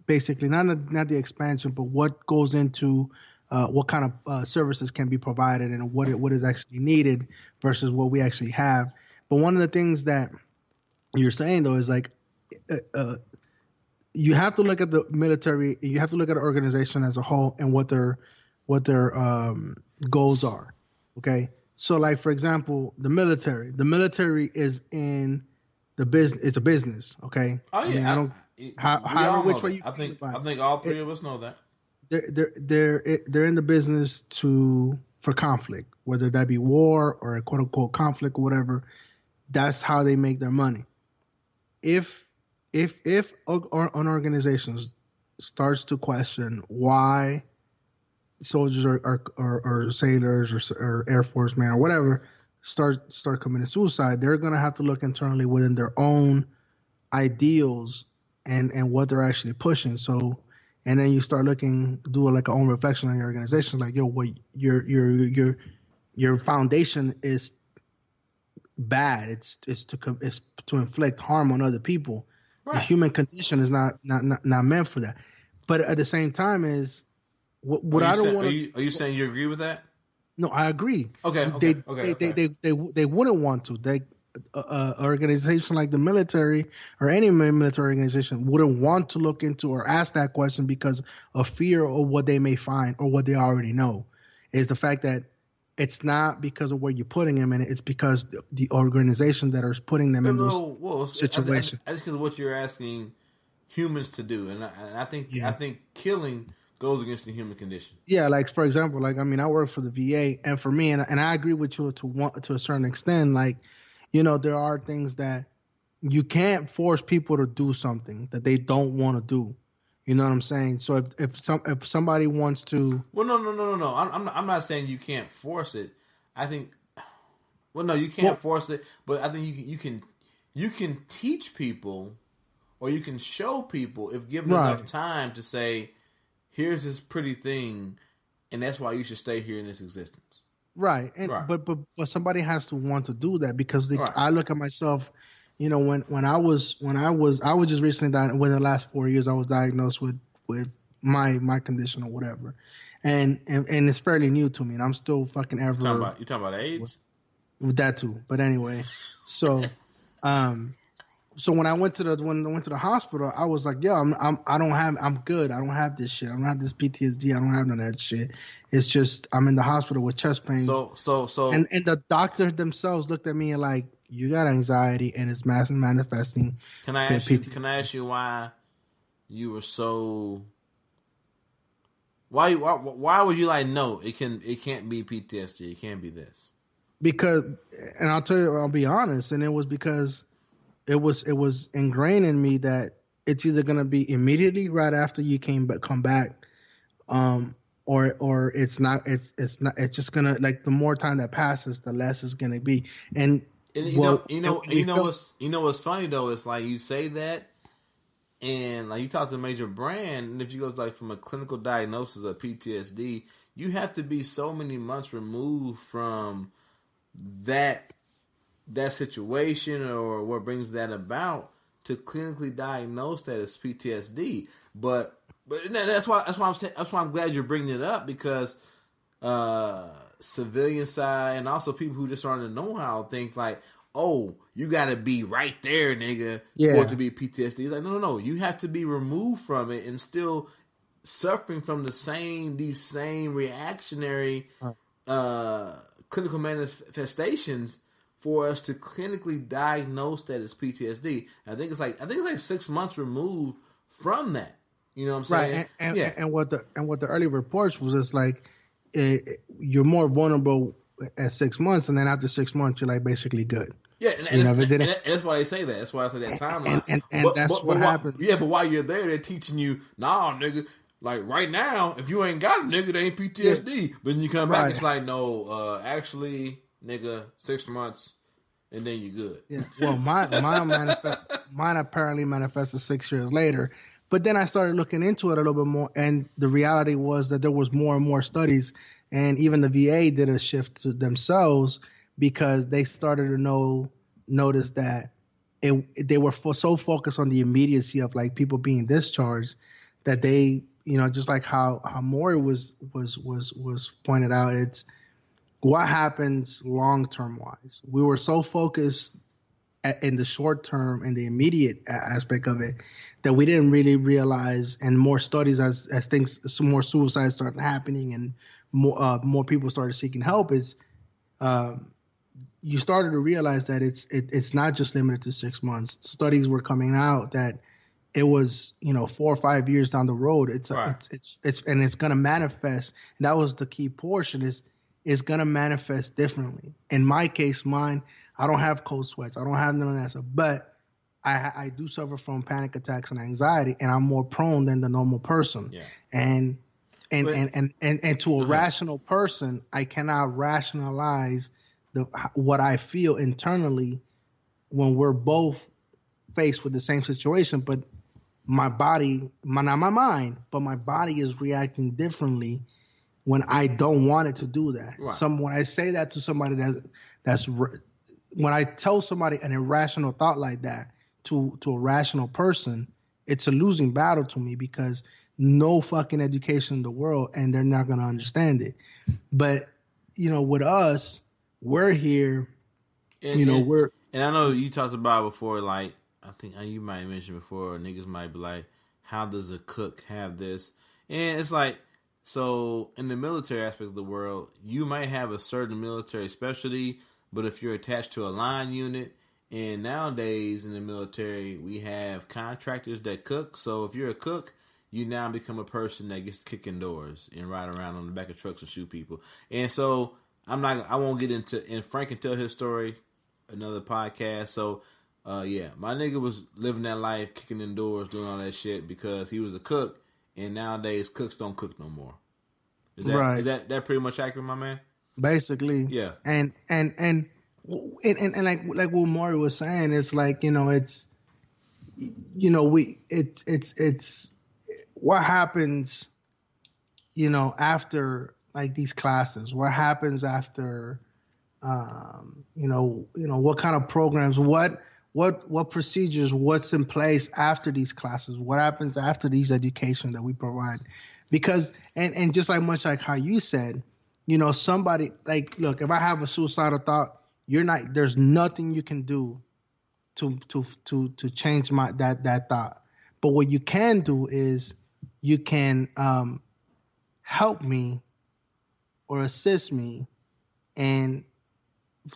basically, not the expansion, but what goes into... what kind of services can be provided and what is actually needed versus what we actually have. But one of the things that you're saying, though, is like you have to look at the military, you have to look at the organization as a whole and what their goals are. Okay, so like for example, the military is in the business. It's a business. Okay. Oh yeah. I don't. However, which way you I think all three of us know that. They're in the business for conflict, whether that be war or a quote unquote conflict or whatever. That's how they make their money. If an organization starts to question why soldiers or sailors or Air Force man or whatever start committing suicide, they're gonna have to look internally within their own ideals and what they're actually pushing. So, and then you start do like a own reflection on your organization, like, yo, what your foundation is bad. It's to inflict harm on other people. Right. The human condition is not meant for that. But at the same time, is what I don't want. Are you saying you agree with that? No, I agree. Okay. They wouldn't want to. An organization like the military or any military organization wouldn't want to look into or ask that question because of fear of what they may find or what they already know. Is the fact that it's not because of where you're putting them in, it's because the organization that are putting them in those situations. That's because of what you're asking humans to do, and I think killing goes against the human condition. Yeah, like for example, like I work for the VA, and for me, and I agree with you to a certain extent. Like, there are things that you can't force people to do something that they don't want to do. You know what I'm saying? So if somebody wants to, well, no. I'm not saying you can't force it. I think, well, no, you can't force it, but I think you can teach people, or you can show people if given enough time to say, here's this pretty thing, and that's why you should stay here in this existence. Right, but somebody has to want to do that because I look at myself. When I was just recently diagnosed. Within the last 4 years, I was diagnosed with my condition or whatever, and it's fairly new to me, and I'm still fucking ever. You talking about AIDS? With that too, but anyway, so when I went to the hospital, I was like, yo, I'm good. I don't have this shit. I don't have this PTSD. I don't have none of that shit. It's just I'm in the hospital with chest pains. So and the doctors themselves looked at me and like, you got anxiety and it's manifesting. Can I ask you why you were so? Why would you like? No, it can't be PTSD. It can't be this. Because, and I'll be honest, and it was because it was ingrained in me that it's either gonna be immediately right after you come back, or it's not. It's not. It's just gonna, like, the more time that passes, the less it's gonna be. And you know what's funny though? It's like you say that, and like you talk to a major brand, and if you go like from a clinical diagnosis of PTSD, you have to be so many months removed from that situation or what brings that about to clinically diagnose that as PTSD. But that's why I'm glad you're bringing it up, because civilian side and also people who just aren't in the know-how think like, oh, you got to be right there, nigga, for it to be PTSD. It's like, no. You have to be removed from it and still suffering from these same reactionary clinical manifestations for us to clinically diagnose that as PTSD. I think it's like 6 months removed from that. You know what I'm saying? Right. And what the early reports was, it's like you're more vulnerable at 6 months, and then after 6 months, you're like basically good. Yeah, and that's why they say that. That's why I say that timeline. And that's what happens. Yeah, but while you're there, they're teaching you, nah, nigga, like right now, if you ain't got a nigga, they ain't PTSD. Yeah. But then you come back, it's like, no, actually, nigga, 6 months, and then you're good. Yeah. Well, mine apparently manifested 6 years later. But then I started looking into it a little bit more, and the reality was that there was more and more studies, and even the VA did a shift to themselves because they started to notice that they were so focused on the immediacy of like people being discharged that they, just like how Morie was pointed out, it's what happens long term wise. We were so focused in the short term and the immediate aspect of it that we didn't really realize, and more studies as some more suicides started happening and more people started seeking help, is you started to realize that it's not just limited to 6 months. Studies were coming out that it was 4 or 5 years down the road. It's going to manifest. And that was the key portion, is it's going to manifest differently. In my case, I don't have cold sweats. I don't have none of that stuff, but I do suffer from panic attacks and anxiety, and I'm more prone than the normal person. Yeah. And And to a rational person, I cannot rationalize what I feel internally when we're both faced with the same situation, but my body, not my mind, but my body is reacting differently when I don't want it to do that. Right. When I say that to somebody when I tell somebody an irrational thought like that to a rational person, it's a losing battle to me because no fucking education in the world and they're not going to understand it. But, with us, we're here, and I know you talked about before, like, I think you might have mentioned before, niggas might be like, how does a cook have this? And it's like, so in the military aspect of the world, you might have a certain military specialty, but if you're attached to a line unit, and nowadays in the military, we have contractors that cook. So if you're a cook, you now become a person that gets to kick in doors and ride around on the back of trucks and shoot people. And so I won't get into, and Frank can tell his story, another podcast. So yeah, my nigga was living that life, kicking in doors, doing all that shit because he was a cook, and nowadays cooks don't cook no more. Is that pretty much accurate, my man? Basically, yeah. And like what Morie was saying, it's like it's it's what happens after like these classes. What happens after what kind of programs, what procedures, what's in place after these classes, what happens after these education that we provide, because and just like much like how you said, somebody like, look, if I have a suicidal thought, there's nothing you can do to change that thought. But what you can do is you can help me or assist me in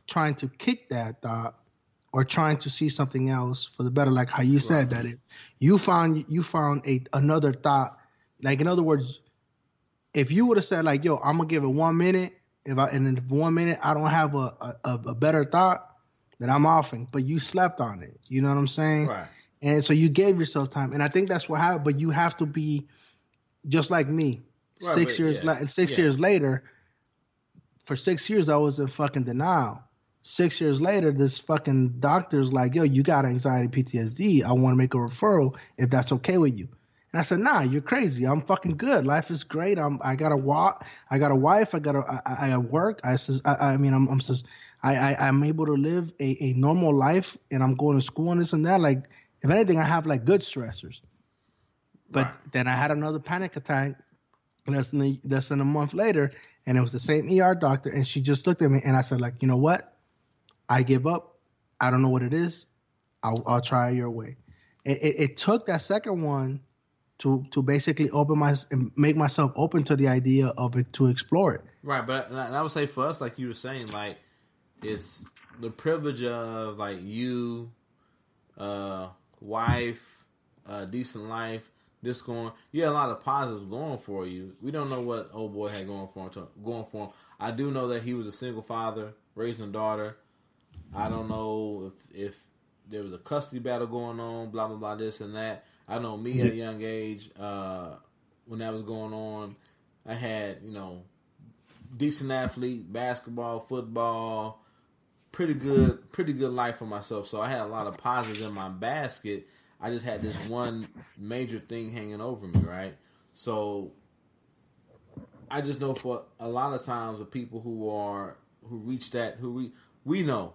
trying to kick that thought or trying to see something else for the better, like how you said that if you found another thought, like in other words, if you would have said like, yo, I'm gonna give it 1 minute, in 1 minute I don't have a better thought, then I'm offing. But you slept on it. You know what I'm saying? Right. And so you gave yourself time. And I think that's what happened. But you have to be just like me. Right, 6 years years later, for 6 years I was in fucking denial. 6 years later, this fucking doctor's like, yo, you got anxiety PTSD. I want to make a referral if that's okay with you. And I said, nah, you're crazy. I'm fucking good. Life is great. I got a wife. I work. I'm able to live a normal life, and I'm going to school and this and that. Like, if anything, I have like good stressors. But then I had another panic attack less than a month later, and it was the same ER doctor, and she just looked at me, and I said, like, you know what? I give up. I don't know what it is. I'll try it your way. It took that second one to basically make myself open to the idea of it, to explore it. Right, but I would say for us, like you were saying, like, it's the privilege of like you, wife, decent life. You had a lot of positives going for you. We don't know what old boy had going for him. I do know that he was a single father, raising a daughter. I don't know if there was a custody battle going on, blah, blah, blah, this and that. I know me at a young age, when that was going on, I had, decent athlete, basketball, football, pretty good life for myself. So I had a lot of positives in my basket. I just had this one major thing hanging over me, right? So I just know for a lot of times the people who reach that, we know,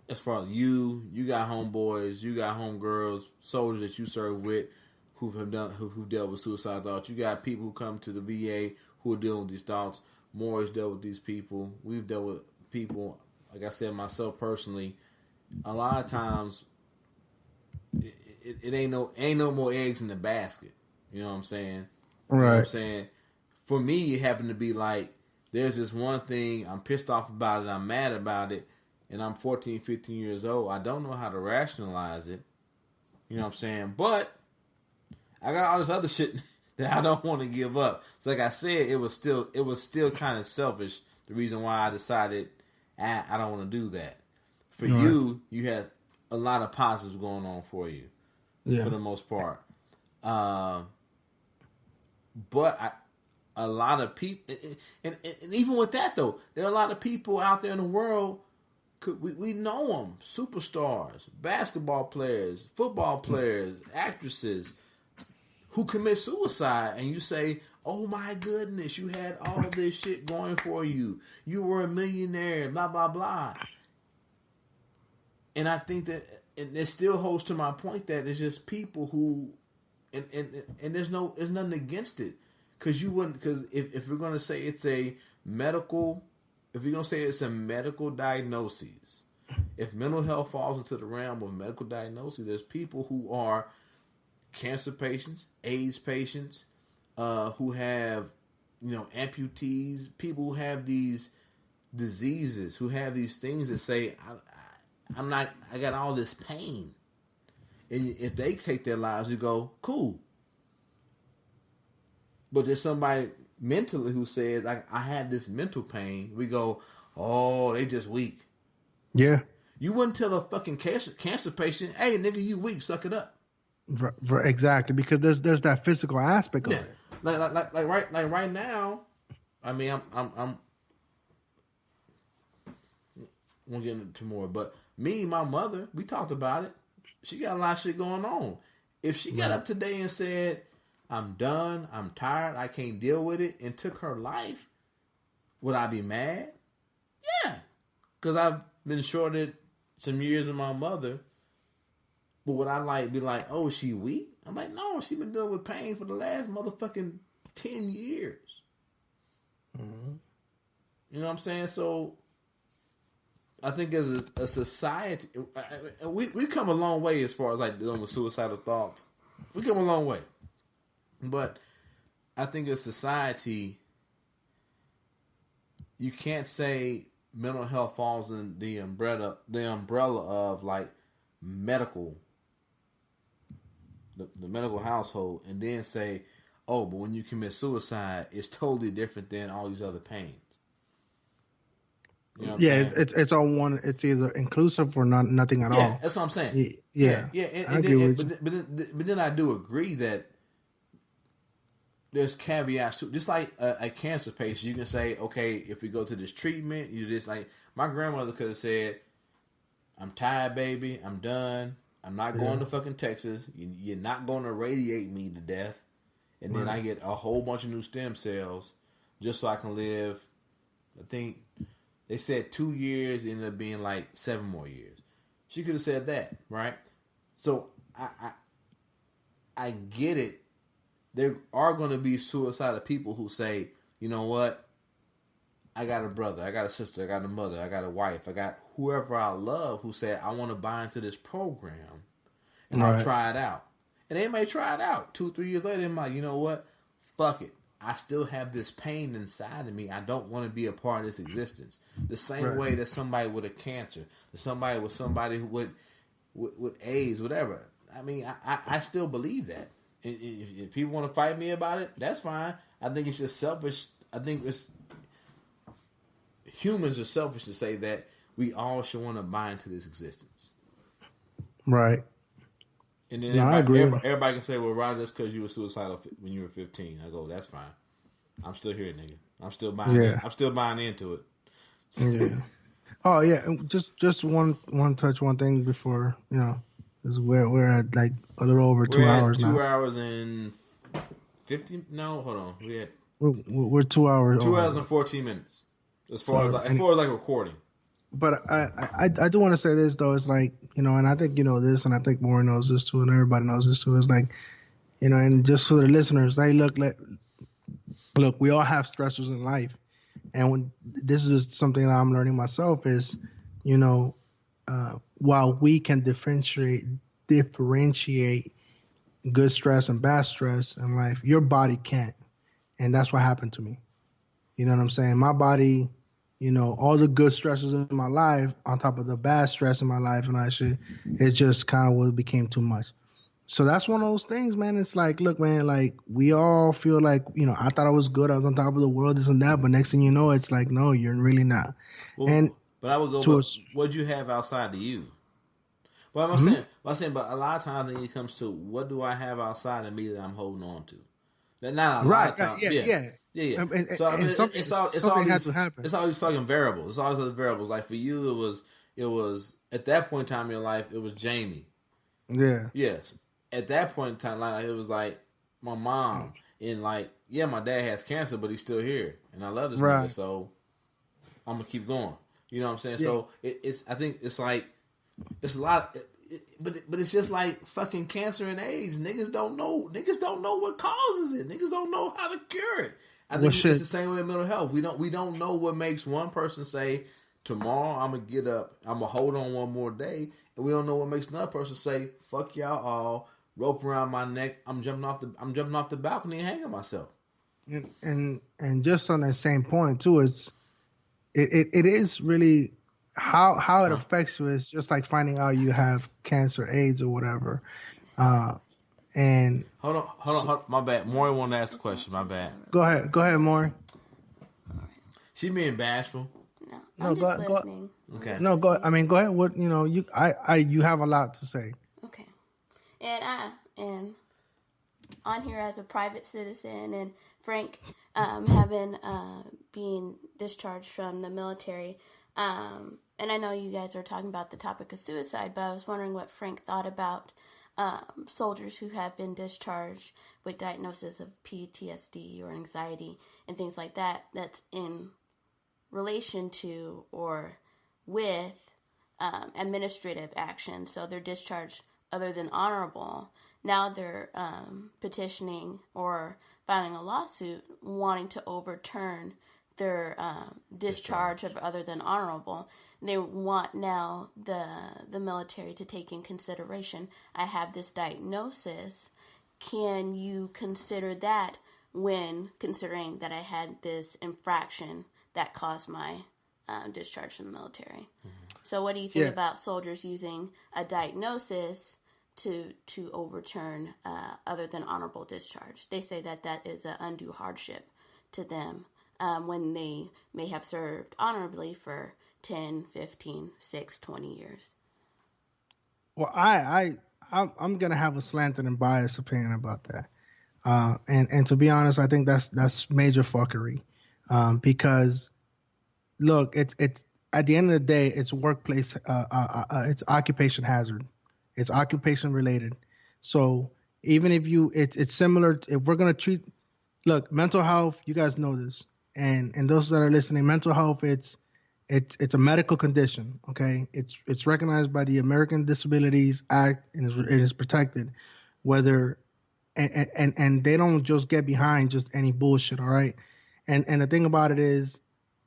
as far as you got homeboys, you got homegirls, soldiers that you serve with who've dealt with suicide thoughts. You got people who come to the VA who are dealing with these thoughts. Morie's dealt with these people. We've dealt with people, like I said, myself personally. A lot of times it ain't no more eggs in the basket. You know what I'm saying? Right. You know what I'm saying? For me, it happened to be like, there's this one thing, I'm pissed off about it, I'm mad about it, and I'm 14, 15 years old. I don't know how to rationalize it. You know what I'm saying? But I got all this other shit that I don't want to give up. So like I said, it was still kind of selfish, the reason why I decided I don't want to do that. For you had a lot of positives going on for you, for the most part. But a lot of people, and even with that though, there are a lot of people out there in the world. We know them, superstars, basketball players, football players, actresses, who commit suicide, and you say, "Oh my goodness, you had all this shit going for you. You were a millionaire, blah blah blah." And I think that, and it still holds to my point that it's just people who, and there's nothing against it, because if we're gonna say it's a medical, if you're gonna say it's a medical diagnosis, if mental health falls into the realm of medical diagnosis, there's people who are cancer patients, AIDS patients, who have, amputees, people who have these diseases, who have these things that say, I got all this pain. And if they take their lives, you go, cool. But there's somebody mentally who says, I had this mental pain. We go, oh, they just weak. Yeah. You wouldn't tell a fucking cancer patient, hey, nigga, you weak, suck it up. Exactly, because there's that physical aspect of it. Like right now, I mean, I'm won't get into more, but me and my mother, we talked about it. She got a lot of shit going on. If she got up today and said, I'm done, I'm tired, I can't deal with it, and took her life, would I be mad? Yeah, because I've been shorted some years with my mother. But would I be like, oh, she weak? I'm like, no, she been dealing with pain for the last motherfucking 10 years. Mm-hmm. You know what I'm saying? So I think as a society, we come a long way as far as like dealing with suicidal thoughts. We come a long way. But I think as society, you can't say mental health falls in the umbrella of like medical, the medical household, and then say, oh, but when you commit suicide, it's totally different than all these other pains. You know what I'm saying? It's all one. It's either inclusive or nothing at all. Yeah, that's what I'm saying. Yeah. But then I do agree that there's caveats to, just like a cancer patient. You can say, okay, if we go to this treatment, you just like my grandmother could have said, I'm tired, baby. I'm done. I'm not going to fucking Texas. You're not going to radiate me to death. And then I get a whole bunch of new stem cells just so I can live. I think they said 2 years, ended up being like 7 more years. She could have said that, right? So I get it. There are going to be suicidal people who say, you know what? I got a brother, I got a sister, I got a mother, I got a wife, I got whoever I love who said, I want to buy into this program and I'll try it out. And they may try it out. 2-3 years later, they might, you know what? Fuck it. I still have this pain inside of me. I don't want to be a part of this existence. The same way that somebody with a cancer, that somebody who with AIDS, whatever. I mean, I still believe that. If people want to fight me about it, that's fine. I think it's just selfish. I think humans are selfish to say that we all should want to buy into this existence. Right. And then everybody can say, well, Roger, that's because you were suicidal when you were 15. I go, that's fine. I'm still here, nigga. I'm still buying I'm still buying into it. Yeah. Oh, yeah. Just one thing before, is we're at like a little over 2 hours now. 2 hours and 50? No, hold on. We're 2 hours. 2 hours and 14 minutes. As far as recording. But I do want to say this though. It's like, and I think this, and I think Morie knows this too, and everybody knows this too. It's like, and just for the listeners, hey, look, we all have stressors in life, and when this is just something that I'm learning myself is, while we can differentiate good stress and bad stress in life, your body can't, and that's what happened to me. You know what I'm saying? My body, all the good stresses in my life on top of the bad stress in my life and that shit, it just kind of what became too much. So that's one of those things, man. It's like, look, man, like we all feel like, I thought I was good. I was on top of the world, this and that. But next thing you know, it's like, no, you're really not. Well, but I would go, what do you have outside of you? Well, I'm saying, but a lot of times I think it comes to what do I have outside of me that I'm holding on to? Not a lot of time. Yeah. So I mean, something had to happen. It's all these fucking variables. It's all these other variables. Like for you, it was at that point in time in your life, it was Jamie. Yeah. Yes. At that point in time, like it was like my mom, and like my dad has cancer, but he's still here, and I love this nigga, so I'm gonna keep going. You know what I'm saying? Yeah. So it's I think it's like it's a lot. But it's just like fucking cancer and AIDS. Niggas don't know what causes it. Niggas don't know how to cure it. I think it's the same way with mental health. We don't know what makes one person say, tomorrow I'm gonna get up, I'm gonna hold on one more day, and we don't know what makes another person say, fuck y'all all, rope around my neck, I'm jumping off the balcony and hanging myself. And just on that same point too, it is really how it affects you is just like finding out you have cancer, AIDS, or whatever. And hold on, my bad. Morie wanted to ask the question. My bad. Go ahead, Morie. She being bashful. No, I'm just listening. Okay. No, go. I mean, go ahead. What you have a lot to say. Okay, and I am on here as a private citizen, and Frank having being discharged from the military. And I know you guys are talking about the topic of suicide, but I was wondering what Frank thought about soldiers who have been discharged with diagnosis of PTSD or anxiety and things like that. That's in relation to or with administrative action. So they're discharged other than honorable. Now they're petitioning or filing a lawsuit wanting to overturn their discharge of other than honorable. They want now the military to take in consideration, I have this diagnosis. Can you consider that when considering that I had this infraction that caused my discharge from the military? Mm-hmm. So what do you think about soldiers using a diagnosis to overturn other than honorable discharge? They say that is an undue hardship to them when they may have served honorably for 10, 15, 6, 20 years. Well, I'm going to have a slanted and biased opinion about that. And to be honest, I think that's major fuckery. Because look, it's at the end of the day, it's workplace, it's occupation hazard. It's occupation related. So even if it's similar, if we're going to treat, look, mental health, you guys know this. And those that are listening, mental health, it's a medical condition, okay? It's recognized by the American Disabilities Act and is protected. Whether and they don't just get behind just any bullshit, all right? And the thing about it is,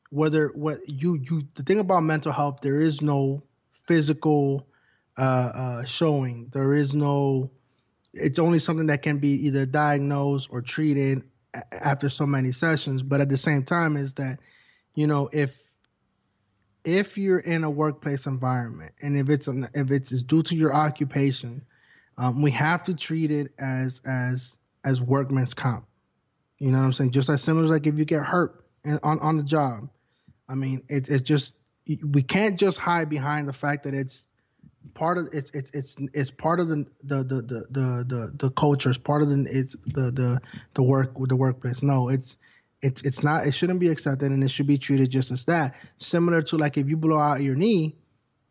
the thing about mental health, there is no physical showing. There is no. It's only something that can be either diagnosed or treated after so many sessions. But at the same time, is that if you're in a workplace environment and if it's due to your occupation, we have to treat it as workman's comp. You know what I'm saying? Just as similar as like if you get hurt on the job. I mean, it's just, we can't just hide behind the fact that it's part of it's part of the culture. It's part of the workplace. No, it's not. It shouldn't be accepted, and it should be treated just as that. Similar to like if you blow out your knee,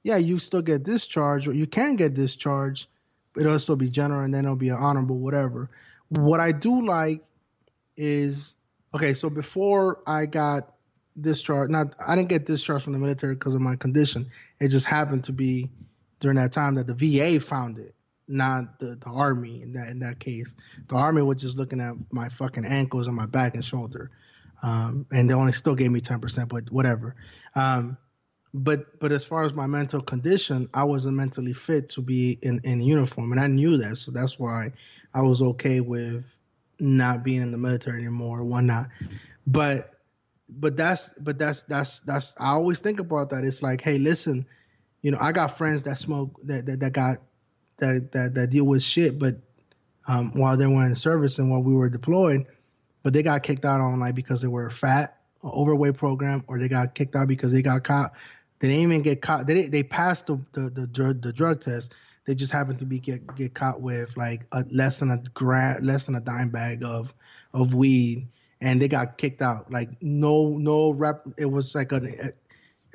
yeah, you still get discharged, or you can get discharged, but it'll still be general, and then it'll be an honorable, whatever. What I do like is, okay, so before I got discharged, I didn't get discharged from the military because of my condition. It just happened to be during that time that the VA found it, not the Army in that case. The Army was just looking at my fucking ankles and my back and shoulder. And they only still gave me 10%, but whatever. But as far as my mental condition, I wasn't mentally fit to be in uniform, and I knew that. So that's why I was okay with not being in the military anymore, whatnot. But that's I always think about that. It's like, hey, listen, I got friends that smoke that deal with shit, but while they were in service and while we were deployed, but they got kicked out on like because they were fat or overweight program, or they got kicked out because they got caught. They didn't even get caught. They passed the drug test. They just happened to get caught with like less than a dime bag of of weed, and they got kicked out. Like no rep. It was like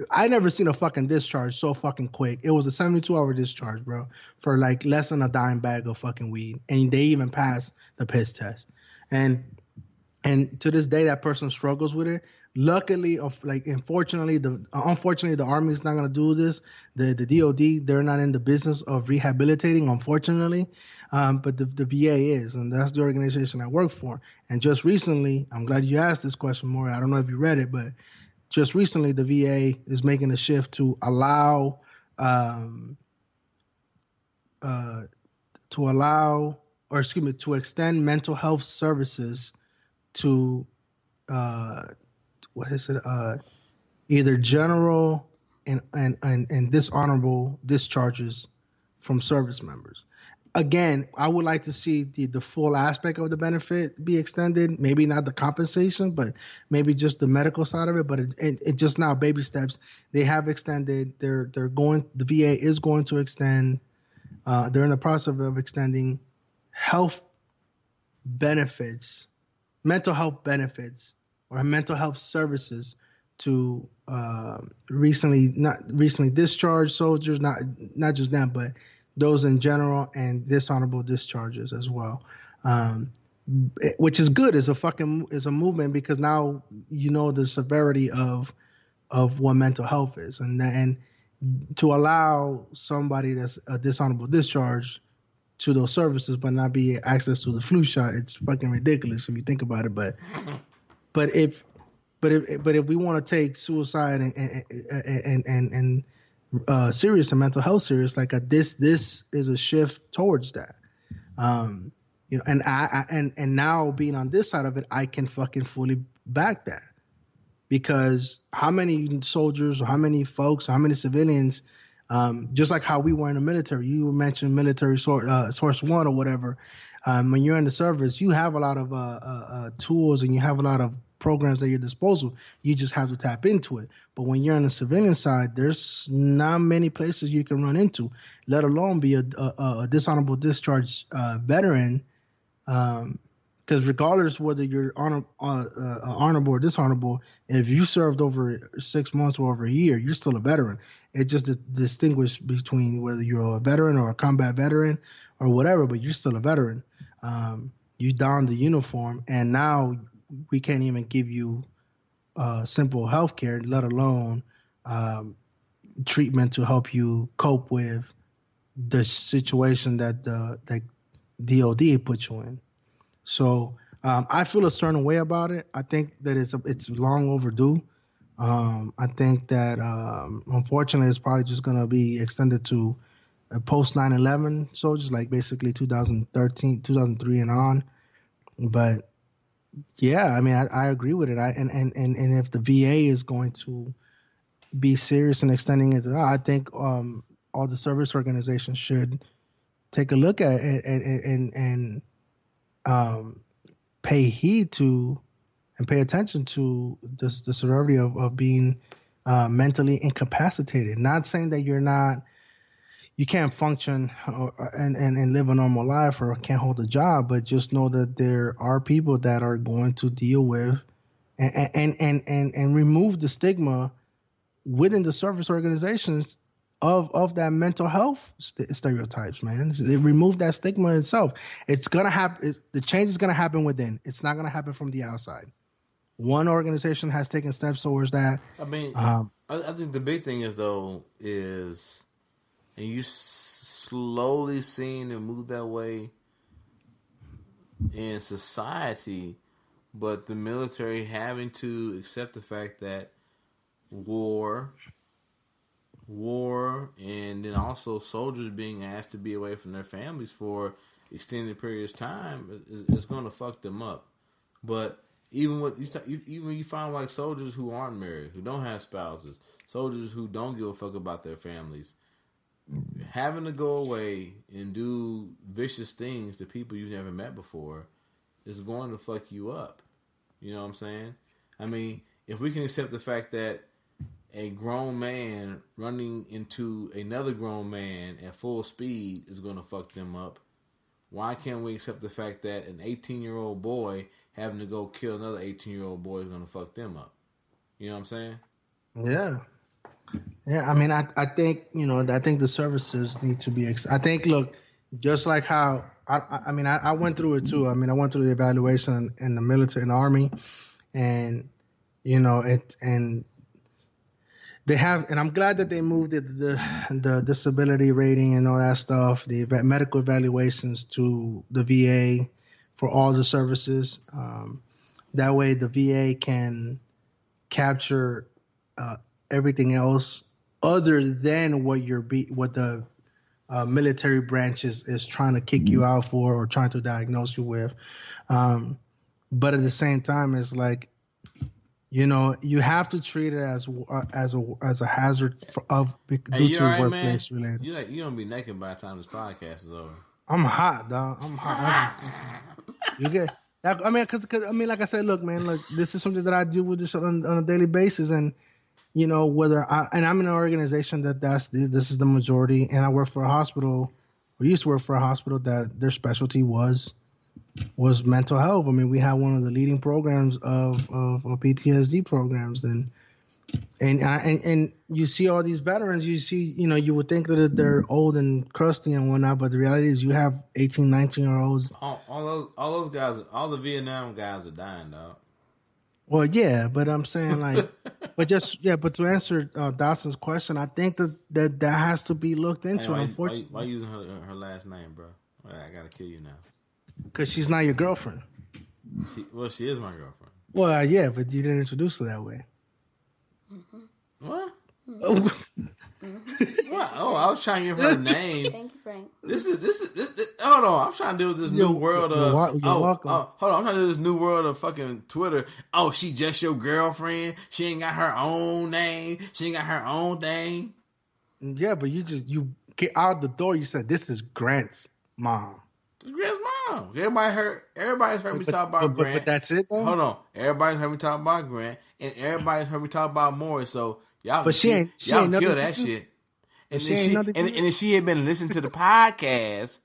I never seen a fucking discharge so fucking quick. It was a 72-hour discharge, bro, for like less than a dime bag of fucking weed, and they even passed the piss test. And to this day, that person struggles with it. Luckily, unfortunately, the Army is not gonna do this. The DOD, they're not in the business of rehabilitating, unfortunately. But the VA is, and that's the organization I work for. And just recently, I'm glad you asked this question, Morie. I don't know if you read it, but just recently, the VA is making a shift to allow to extend mental health services to either general and dishonorable discharges from service members. Again, I would like to see the full aspect of the benefit be extended. Maybe not the compensation, but maybe just the medical side of it. But it just now baby steps. They have extended. They're going. The VA is going to extend. They're in the process of extending health benefits, mental health benefits, or mental health services to recently discharged soldiers. Not just them, but those in general, and dishonorable discharges as well, which is good. Is a movement, because now you know the severity of what mental health is, and to allow somebody that's a dishonorable discharge to those services but not be access to the flu shot, it's fucking ridiculous if you think about it. But if we want to take suicide and serious and mental health serious, like this is a shift towards that. And and now being on this side of it, I can fucking fully back that, because how many soldiers or how many folks or how many civilians, just like how we were in the military, you mentioned military source one or whatever. When you're in the service, you have a lot of tools and you have a lot of programs at your disposal. You just have to tap into it. But when you're on the civilian side, there's not many places you can run into, let alone be a dishonorable discharge veteran. Because regardless whether you're honorable or dishonorable, if you served over 6 months or over a year, you're still a veteran. It just distinguishes between whether you're a veteran or a combat veteran or whatever, but you're still a veteran. You donned the uniform, and now we can't even give you simple health care, let alone treatment to help you cope with the situation that that DOD put you in. So I feel a certain way about it. I think that it's long overdue. I think that unfortunately it's probably just going to be extended to post 9/11 soldiers, like basically 2013, 2003 and on. But yeah, I mean, I agree with it. And if the VA is going to be serious in extending it, I think all the service organizations should take a look at it and pay heed to and pay attention to the severity of being mentally incapacitated. Not saying that you can't function and live a normal life or can't hold a job, but just know that there are people that are going to deal with and remove the stigma within the service organizations of that mental health stereotypes, man. They remove that stigma itself. It's gonna happen. The change is gonna happen within. It's not gonna happen from the outside. One organization has taken steps towards that. I mean, I think the big thing is and you slowly seeing it move that way in society, but the military having to accept the fact that war, and then also soldiers being asked to be away from their families for extended periods of time is going to fuck them up. But even you find like soldiers who aren't married, who don't have spouses, soldiers who don't give a fuck about their families, having to go away and do vicious things to people you've never met before is going to fuck you up. You know what I'm saying? I mean, if we can accept the fact that a grown man running into another grown man at full speed is going to fuck them up, why can't we accept the fact that an 18-year-old boy having to go kill another 18-year-old boy is going to fuck them up? You know what I'm saying? Yeah. Yeah, I mean, I think, I think the services need to be, I think, look, just like how, I went through it too. I mean, I went through the evaluation in the military and army, and, and they have, and I'm glad that they moved the disability rating and all that stuff, the medical evaluations to the VA for all the services. That way the VA can capture everything else other than what the military branch is trying to kick you out for or trying to diagnose you with. But at the same time, it's like, you have to treat it as a hazard due to right, workplace related. You gonna be naked by the time this podcast is over. I'm hot, dog. I'm hot. You get that? I mean, because like I said, look, man, this is something that I deal with this on a daily basis, and whether I'm in an organization this is the majority, and I work for a hospital, or used to work for a hospital that their specialty was mental health. I mean, we have one of the leading programs of PTSD programs, and you see all these veterans. You see, you would think that they're old and crusty and whatnot, but the reality is you have 18, 19-year-olds. All those guys, all the Vietnam guys are dying, dog. Well, yeah, but I'm saying but to answer Dotson's question, I think that has to be looked into. Hey, unfortunately, why using her last name, bro? I gotta kill you now. Because she's not your girlfriend. She is my girlfriend. Well, yeah, but you didn't introduce her that way. Mm-hmm. What? Mm-hmm. What? Oh, I was trying to give her a name. Thank you, Frank. This. Hold on, I'm trying to deal with this new world of. Welcome. Hold on, I'm trying to do this new world of fucking Twitter. Oh, she just your girlfriend. She ain't got her own name. She ain't got her own thing. Yeah, but you get out the door. You said this is Grant's mom. Grant's mom. Everybody's heard me talk about Grant. But that's it, though? Hold on. Everybody's heard me talk about Grant, and everybody's heard me talk about Morie. So y'all, she y'all ain't kill that shit. And then she had been listening to the podcast,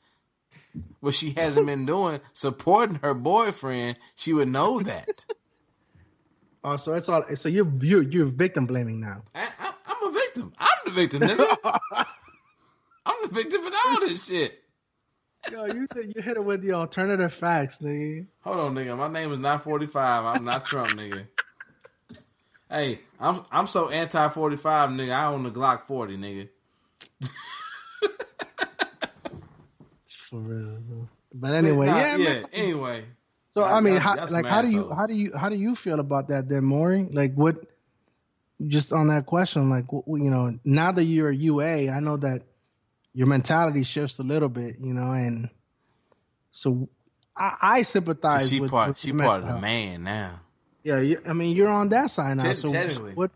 what she hasn't been doing, supporting her boyfriend, she would know that. Oh, so it's all. So you're victim blaming now. I'm a victim. I'm the victim, nigga. I'm the victim of all this shit. Yo, you hit it with the alternative facts, nigga. Hold on, nigga. My name is not 45. I'm not Trump, nigga. Hey, I'm so anti-45, nigga. I own the Glock 40, nigga. For real, bro. But anyway, anyway. So I mean, how do you feel about that, then, Morie? Like, what? Just on that question, like, now that you're a UA, I know that your mentality shifts a little bit, and so I sympathize. She part of the man now. Yeah, I mean, you're on that side now. So technically, what?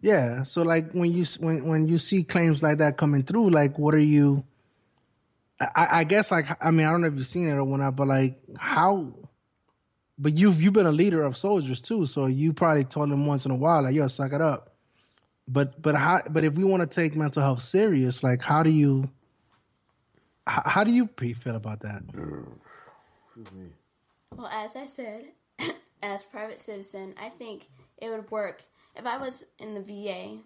Yeah, so like when you see claims like that coming through, like, what are you? I guess, like, I mean, I don't know if you've seen it or whatnot, but like, how? But you've been a leader of soldiers too, so you probably told them once in a while, like, yo, suck it up. But if we want to take mental health serious, like, how do you feel about that? Well, as I said, as a private citizen, I think it would work if I was in the VA,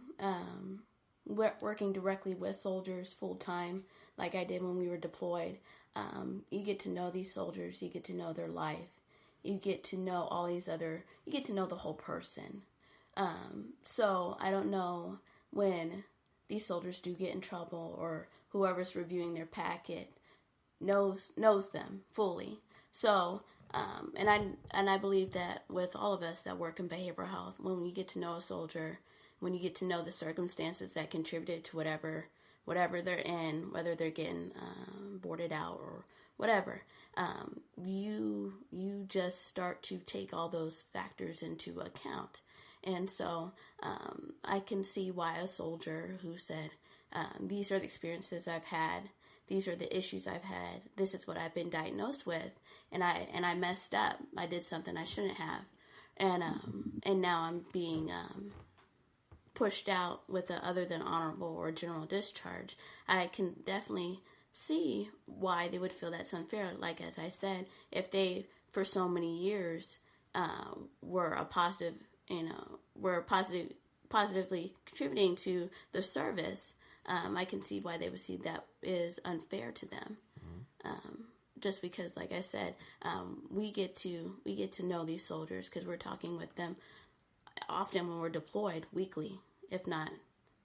working directly with soldiers full time, like I did when we were deployed. You get to know these soldiers, you get to know their life, you get to know you get to know the whole person. So I don't know when these soldiers do get in trouble, or whoever's reviewing their packet knows them fully. So, and I believe that with all of us that work in behavioral health, when you get to know a soldier, when you get to know the circumstances that contributed to whatever they're in, whether they're getting boarded out or whatever, you just start to take all those factors into account. And so I can see why a soldier who said, these are the experiences I've had, these are the issues I've had, this is what I've been diagnosed with, and I messed up. I did something I shouldn't have. And now I'm being pushed out with a other than honorable or general discharge. I can definitely see why they would feel that's unfair. Like, as I said, if they, for so many years, were a positive, positively contributing to the service, I can see why they would see that is unfair to them. Just because, like I said, we get to know these soldiers because we're talking with them often when we're deployed weekly, if not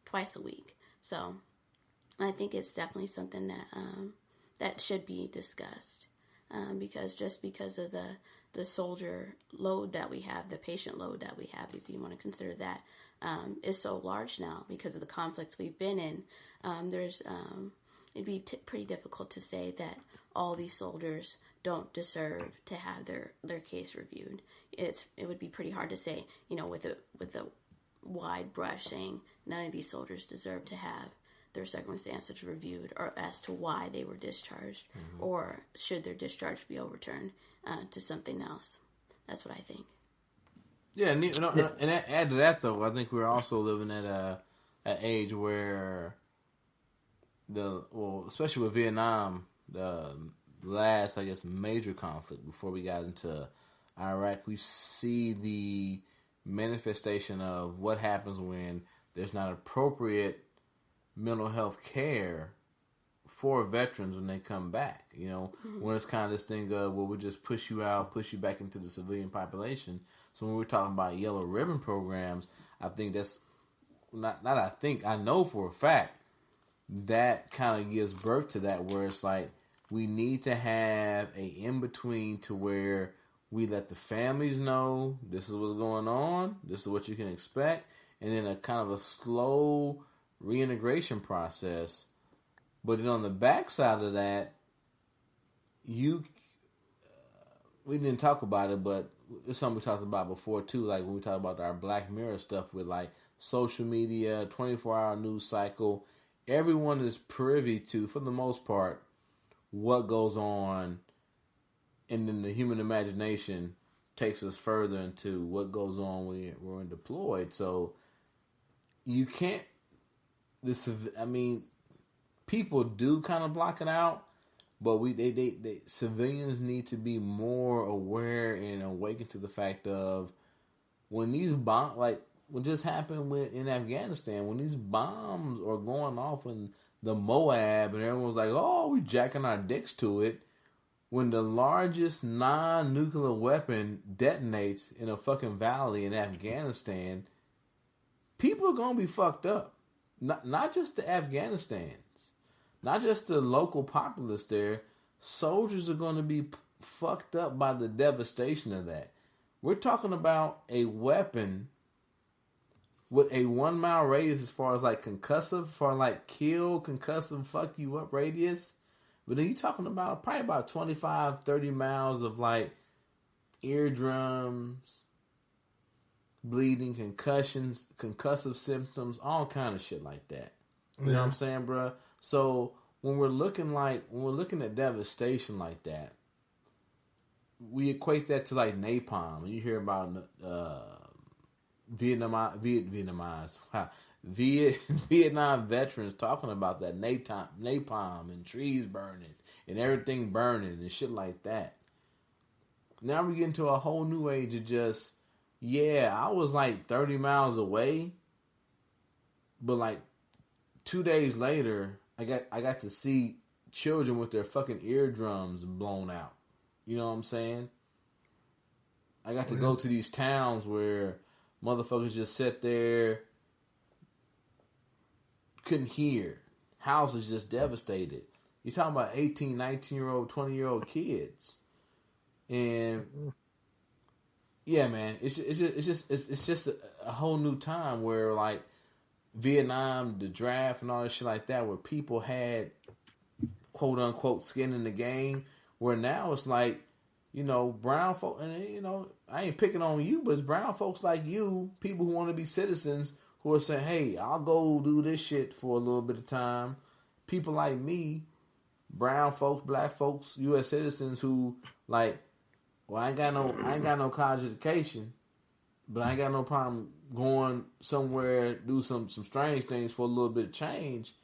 twice a week. So I think it's definitely something that that should be discussed, because of the soldier load that we have, the patient load that we have, if you want to consider that, is so large now because of the conflicts we've been in. It'd be pretty difficult to say that all these soldiers don't deserve to have their case reviewed. It would be pretty hard to say, with a wide brush, saying none of these soldiers deserve to have their circumstances reviewed, or as to why they were discharged, or should their discharge be overturned to something else. That's what I think. Yeah, and add to that though, I think we're also living at an age where especially with Vietnam, the last, I guess, major conflict before we got into Iraq, we see the manifestation of what happens when there's not appropriate mental health care for veterans when they come back. When it's kind of this thing of, well, we'll just push you out, push you back into the civilian population. So when we're talking about yellow ribbon programs, I think that's I know for a fact that kind of gives birth to that, where it's like we need to have a in-between to where we let the families know this is what's going on, this is what you can expect, and then a kind of a slow reintegration process. But then on the backside of that, we didn't talk about it, but it's something we talked about before too, like when we talked about our Black Mirror stuff with like social media, 24-hour news cycle. Everyone is privy to, for the most part, what goes on, and then the human imagination takes us further into what goes on when we're deployed. So you can't. People do kind of block it out, but civilians need to be more aware and awakened to the fact of when these bombs, like what just happened in Afghanistan, when these bombs are going off in the Moab and everyone's like, oh, we jacking our dicks to it. When the largest non-nuclear weapon detonates in a fucking valley in Afghanistan, people are going to be fucked up. Not just the Afghanistans, not just the local populace there. Soldiers are going to be fucked up by the devastation of that. We're talking about a weapon with a 1 mile radius as far as like concussive, for like kill, concussive, fuck you up radius. But then you're talking about probably about 25, 30 miles of like eardrums, bleeding, concussions, concussive symptoms, all kind of shit like that. You know what I'm saying, bro? So when we're looking at devastation like that, we equate that to like napalm. You hear about Vietnam veterans talking about that napalm and trees burning and everything burning and shit like that. Now we get into a whole new age of just, I was like 30 miles away, but like 2 days later, I got to see children with their fucking eardrums blown out. You know what I'm saying? I got to go to these towns where motherfuckers just sat there, couldn't hear. Houses just devastated. You're talking about 18, 19-year-old, 20-year-old kids. And yeah, man, it's just a whole new time where like Vietnam, the draft and all that shit like that, where people had quote unquote skin in the game, where now it's like, brown folk, and I ain't picking on you, but it's brown folks like you, people who want to be citizens, who are saying, hey, I'll go do this shit for a little bit of time. People like me, brown folks, black folks, U.S. citizens who like, well, I ain't got no college education, but I ain't got no problem going somewhere, do some strange things for a little bit of change.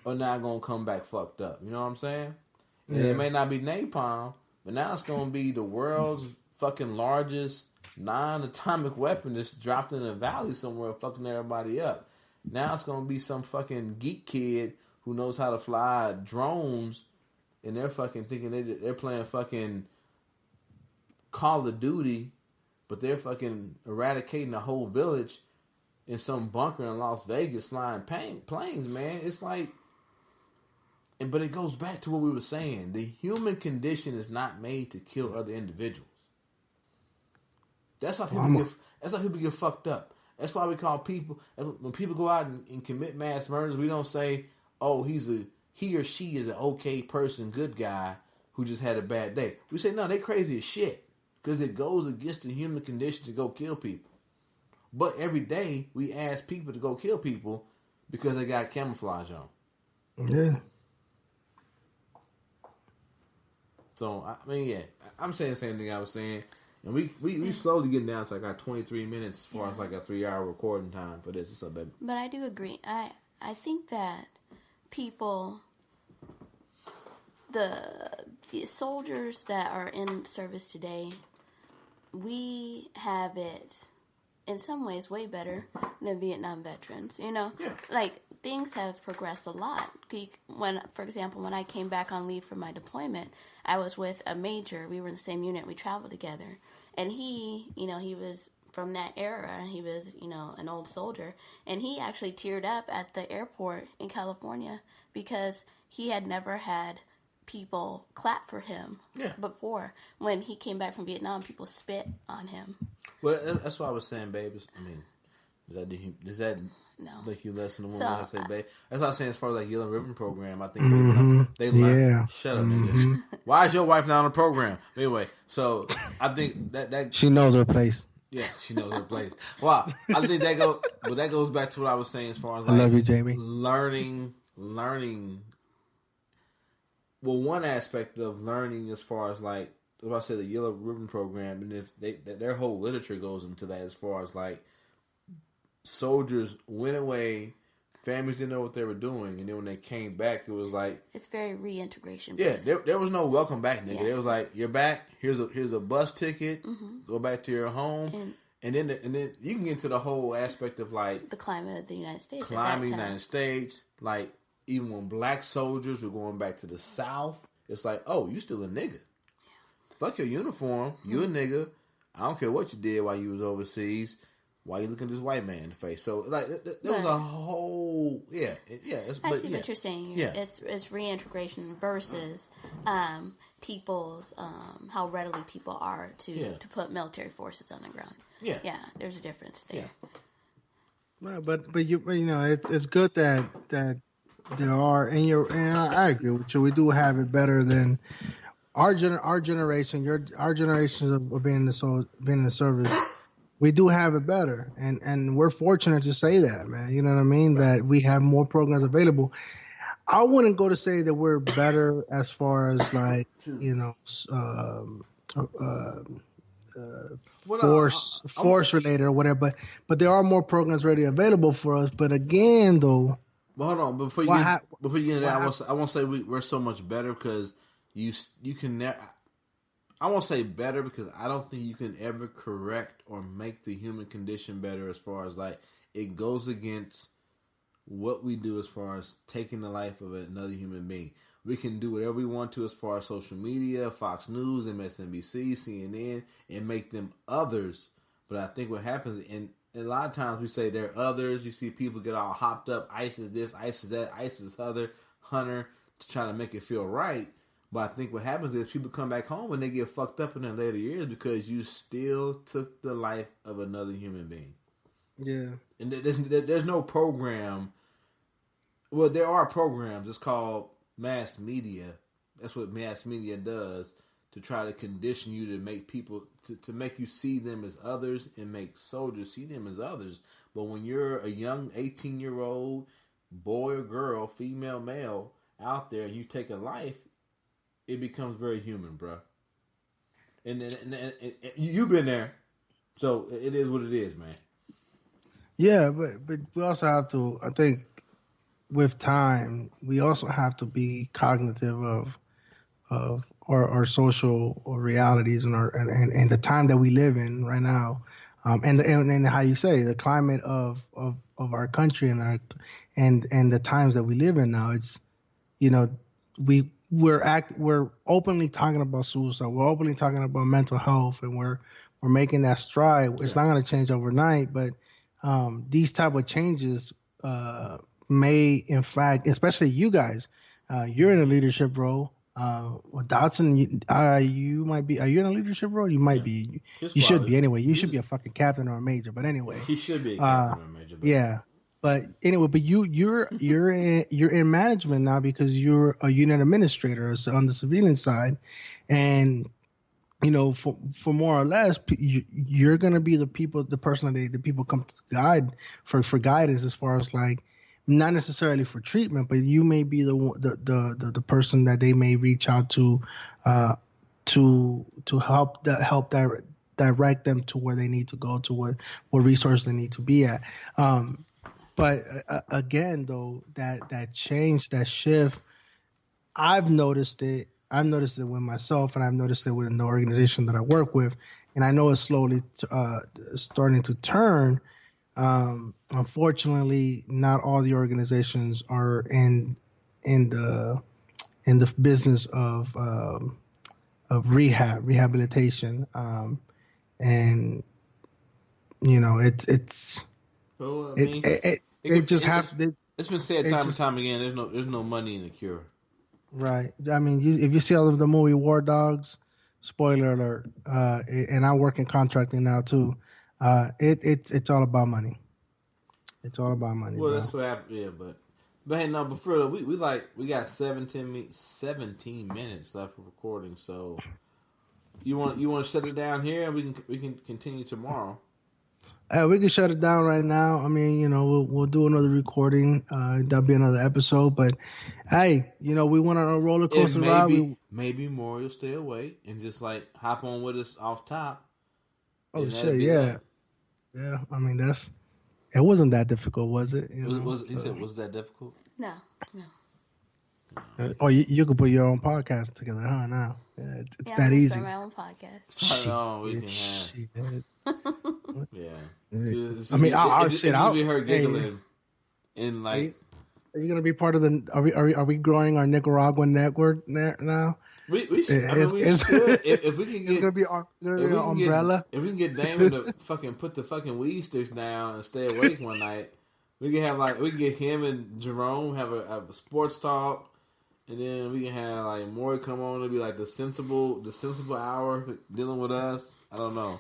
are now gonna come back fucked up. You know what I'm saying? And Yeah. it may not be napalm, but now it's gonna be the world's fucking largest non-atomic weapon that's dropped in a valley somewhere, fucking everybody up. Now it's gonna be some fucking geek kid who knows how to fly drones, and they're fucking thinking they're playing fucking Call of Duty, but they're fucking eradicating a whole village in some bunker in Las Vegas flying planes, man. It's like, but it goes back to what we were saying. The human condition is not made to kill other individuals. That's why people get fucked up. That's why we call people, when people go out and commit mass murders, we don't say, oh, he or she is an okay person, good guy who just had a bad day. We say, no, they crazy as shit. Because it goes against the human condition to go kill people. But every day we ask people to go kill people because they got camouflage on. Yeah. So, I mean, yeah, I'm saying the same thing I was saying. And we slowly getting down to like 23 minutes as far as like a 3-hour recording time for this. What's up, baby? But I do agree. I think that people, the soldiers that are in service today, we have it in some ways way better than Vietnam veterans. You know, like things have progressed a lot. For example, when I came back on leave from my deployment, I was with a major. We were in the same unit. We traveled together, and he was from that era. He was, an old soldier, and he actually teared up at the airport in California because he had never had people clap for him before. When he came back from Vietnam, people spit on him. Well, that's what I was saying, babies. I mean, does that No. make you less than a woman? I say, babe. That's what I was saying as far as like Yellow Ribbon program. I think they learn. Yeah. Shut up, nigga. Why is your wife not on the program? Anyway, so I think that she knows her place. Yeah, she knows her place. Wow, I think that goes back to what I was saying as far as like I love you, Jamie. learning. Well, one aspect of learning as far as like, if I say the Yellow Ribbon program, and if their whole literature goes into that as far as like soldiers went away, families didn't know what they were doing, and then when they came back, it was like it's very reintegration. Yeah, there was no welcome back, nigga. Yeah. It was like, you're back. Here's a bus ticket. Go back to your home, and then you can get into the whole aspect of like the climate of the United States. United States, like. Even when black soldiers were going back to the South, it's like, oh, you still a nigga. Yeah. Fuck your uniform. You a nigga. I don't care what you did while you was overseas. Why you looking this white man in the face? So, like, there was a whole, I see what you're saying. Yeah. It's reintegration versus people's, how readily people are to put military forces on the ground. Yeah. Yeah, there's a difference there. Yeah. Well, but you know, it's good that there are, and I agree with you. We do have it better than our generation. Our generation of being in the service. We do have it better, and we're fortunate to say that, man. You know what I mean? Right. That we have more programs available. I wouldn't go to say that we're better as far as like force related or whatever, but there are more programs already available for us. But again, though. But hold on, before you get into that, I won't say we're so much better because you can never. I won't say better because I don't think you can ever correct or make the human condition better as far as like it goes against what we do as far as taking the life of another human being. We can do whatever we want to as far as social media, Fox News, MSNBC, CNN, and make them others. But I think what happens and a lot of times we say they're others. You see people get all hopped up. ISIS this, ISIS that, ISIS other, Hunter, to try to make it feel right. But I think what happens is people come back home and they get fucked up in their later years because you still took the life of another human being. Yeah. And there's no program. Well, there are programs. It's called mass media. That's what mass media does. To try to condition you to make people, to make you see them as others and make soldiers see them as others. But when you're a young 18-year-old boy or girl, female, male, out there and you take a life, it becomes very human, bro. And you've been there. So it is what it is, man. Yeah, but we also have to, I think, with time, we also have to be cognitive of our social realities and and the time that we live in right now, and how you say the climate of our country and and the times that we live in now. It's you know we're openly talking about suicide. We're openly talking about mental health, and we're making that stride. It's not going to change overnight, but these type of changes may, in fact, especially you guys, you're in a leadership role. Well, Dotson, you might be. Are you in a leadership role? You might be. You should be anyway. You should be a fucking captain or a major. But anyway, he should be a captain or a major. But. Yeah. But anyway, but you're in management now because you're a unit administrator on the civilian side, and for more or less, you're gonna be the person that the people come to guide for guidance as far as like not necessarily for treatment, but you may be the person that they may reach out to help direct them to where they need to go, to what resource they need to be at. But again, though, that change, that shift, I've noticed it. I've noticed it with myself, and I've noticed it within the organization that I work with, and I know it's slowly starting to turn. Unfortunately, not all the organizations are in the business of rehabilitation, and it's. Well, I mean, it's been said time and time again. There's no money in the cure. Right. I mean, if you see all of the movie War Dogs, spoiler alert, and I work in contracting now too. It's all about money. It's all about money. Well, that's what happened. Yeah, but hey, no, but for real, we got 17 minutes left of recording. So you want to shut it down here, and we can continue tomorrow. We can shut it down right now. I mean, we'll do another recording. That'll be another episode. But hey, we went on a roller coaster ride. Maybe Morie will stay away and just like hop on with us off top. Oh shit! Yeah, yeah. I mean, it wasn't that difficult, was it? Was that difficult? No. Oh, you could put your own podcast together, huh? Now, yeah, it's that easy. Start my own podcast. We can have. Yeah. I mean, I'll be her giggling, and like, are you gonna be part of the? Are we growing our Nicaraguan network now? We should. If we can get, it's gonna be an umbrella. If we can get Damon to fucking put the fucking weed sticks down and stay awake one night, we can get him and Jerome have a sports talk, and then we can have like Morie come on and be like the sensible hour dealing with us. I don't know.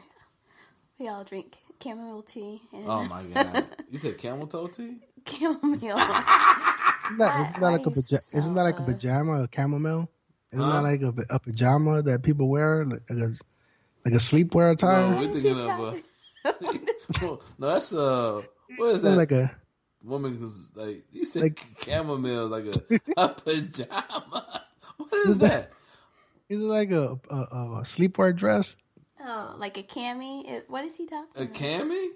We all drink chamomile tea. And oh my god! You said camel toe tea? Chamomile. Isn't that like a pajama, a chamomile? Isn't that like a pajama that people wear, like a sleepwear attire? No, we're thinking of no, that's what is that? Like a woman who's like you said like, chamomile, like a pajama. What is that? Is it like a sleepwear dress? Oh, like a cami? What is he talking about? A cami?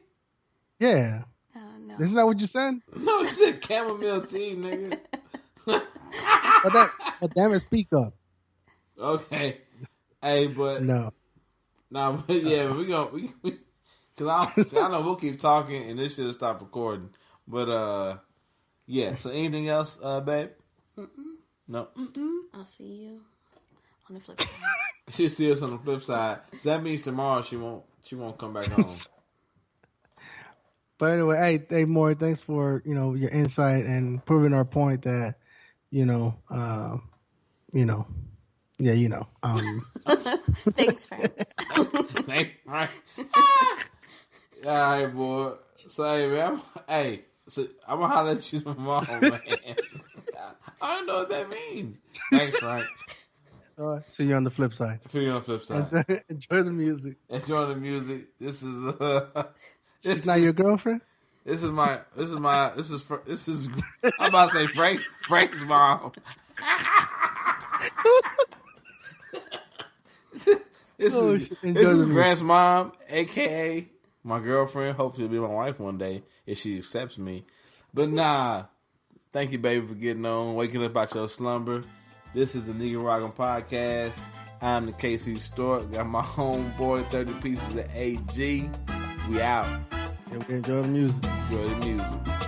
Yeah. Oh, no. Isn't that what you said? No, you said chamomile tea, nigga. but damn it, speak up. Okay. Hey, but... No. Nah, but yeah, we because I know we'll keep talking and this should stop recording. But, yeah. So anything else, babe? Mm-mm. No? Mm-mm. I'll see you on the flip side. She'll see us on the flip side. So that means tomorrow she won't come back home. But anyway, hey, Morie, thanks for your insight and proving our point that Thanks, Frank. Thanks, Frank. All right, boy. So hey, man, I'm gonna holler at you tomorrow, man. I don't know what that means. Thanks, Frank. All right. See you on the flip side. See you on the flip side. Enjoy the music. Enjoy the music. This is She's not your girlfriend? This is I'm about to say Frank's mom. This is Grant's mom, aka my girlfriend. Hopefully, it'll be my wife one day if she accepts me. But nah, Thank you, baby, for getting on, waking up out your slumber. This is the Nigga Rockin' Podcast. I'm the KC Stork. Got my homeboy, 30 Pieces of AG. We out. And we enjoy the music. Enjoy the music.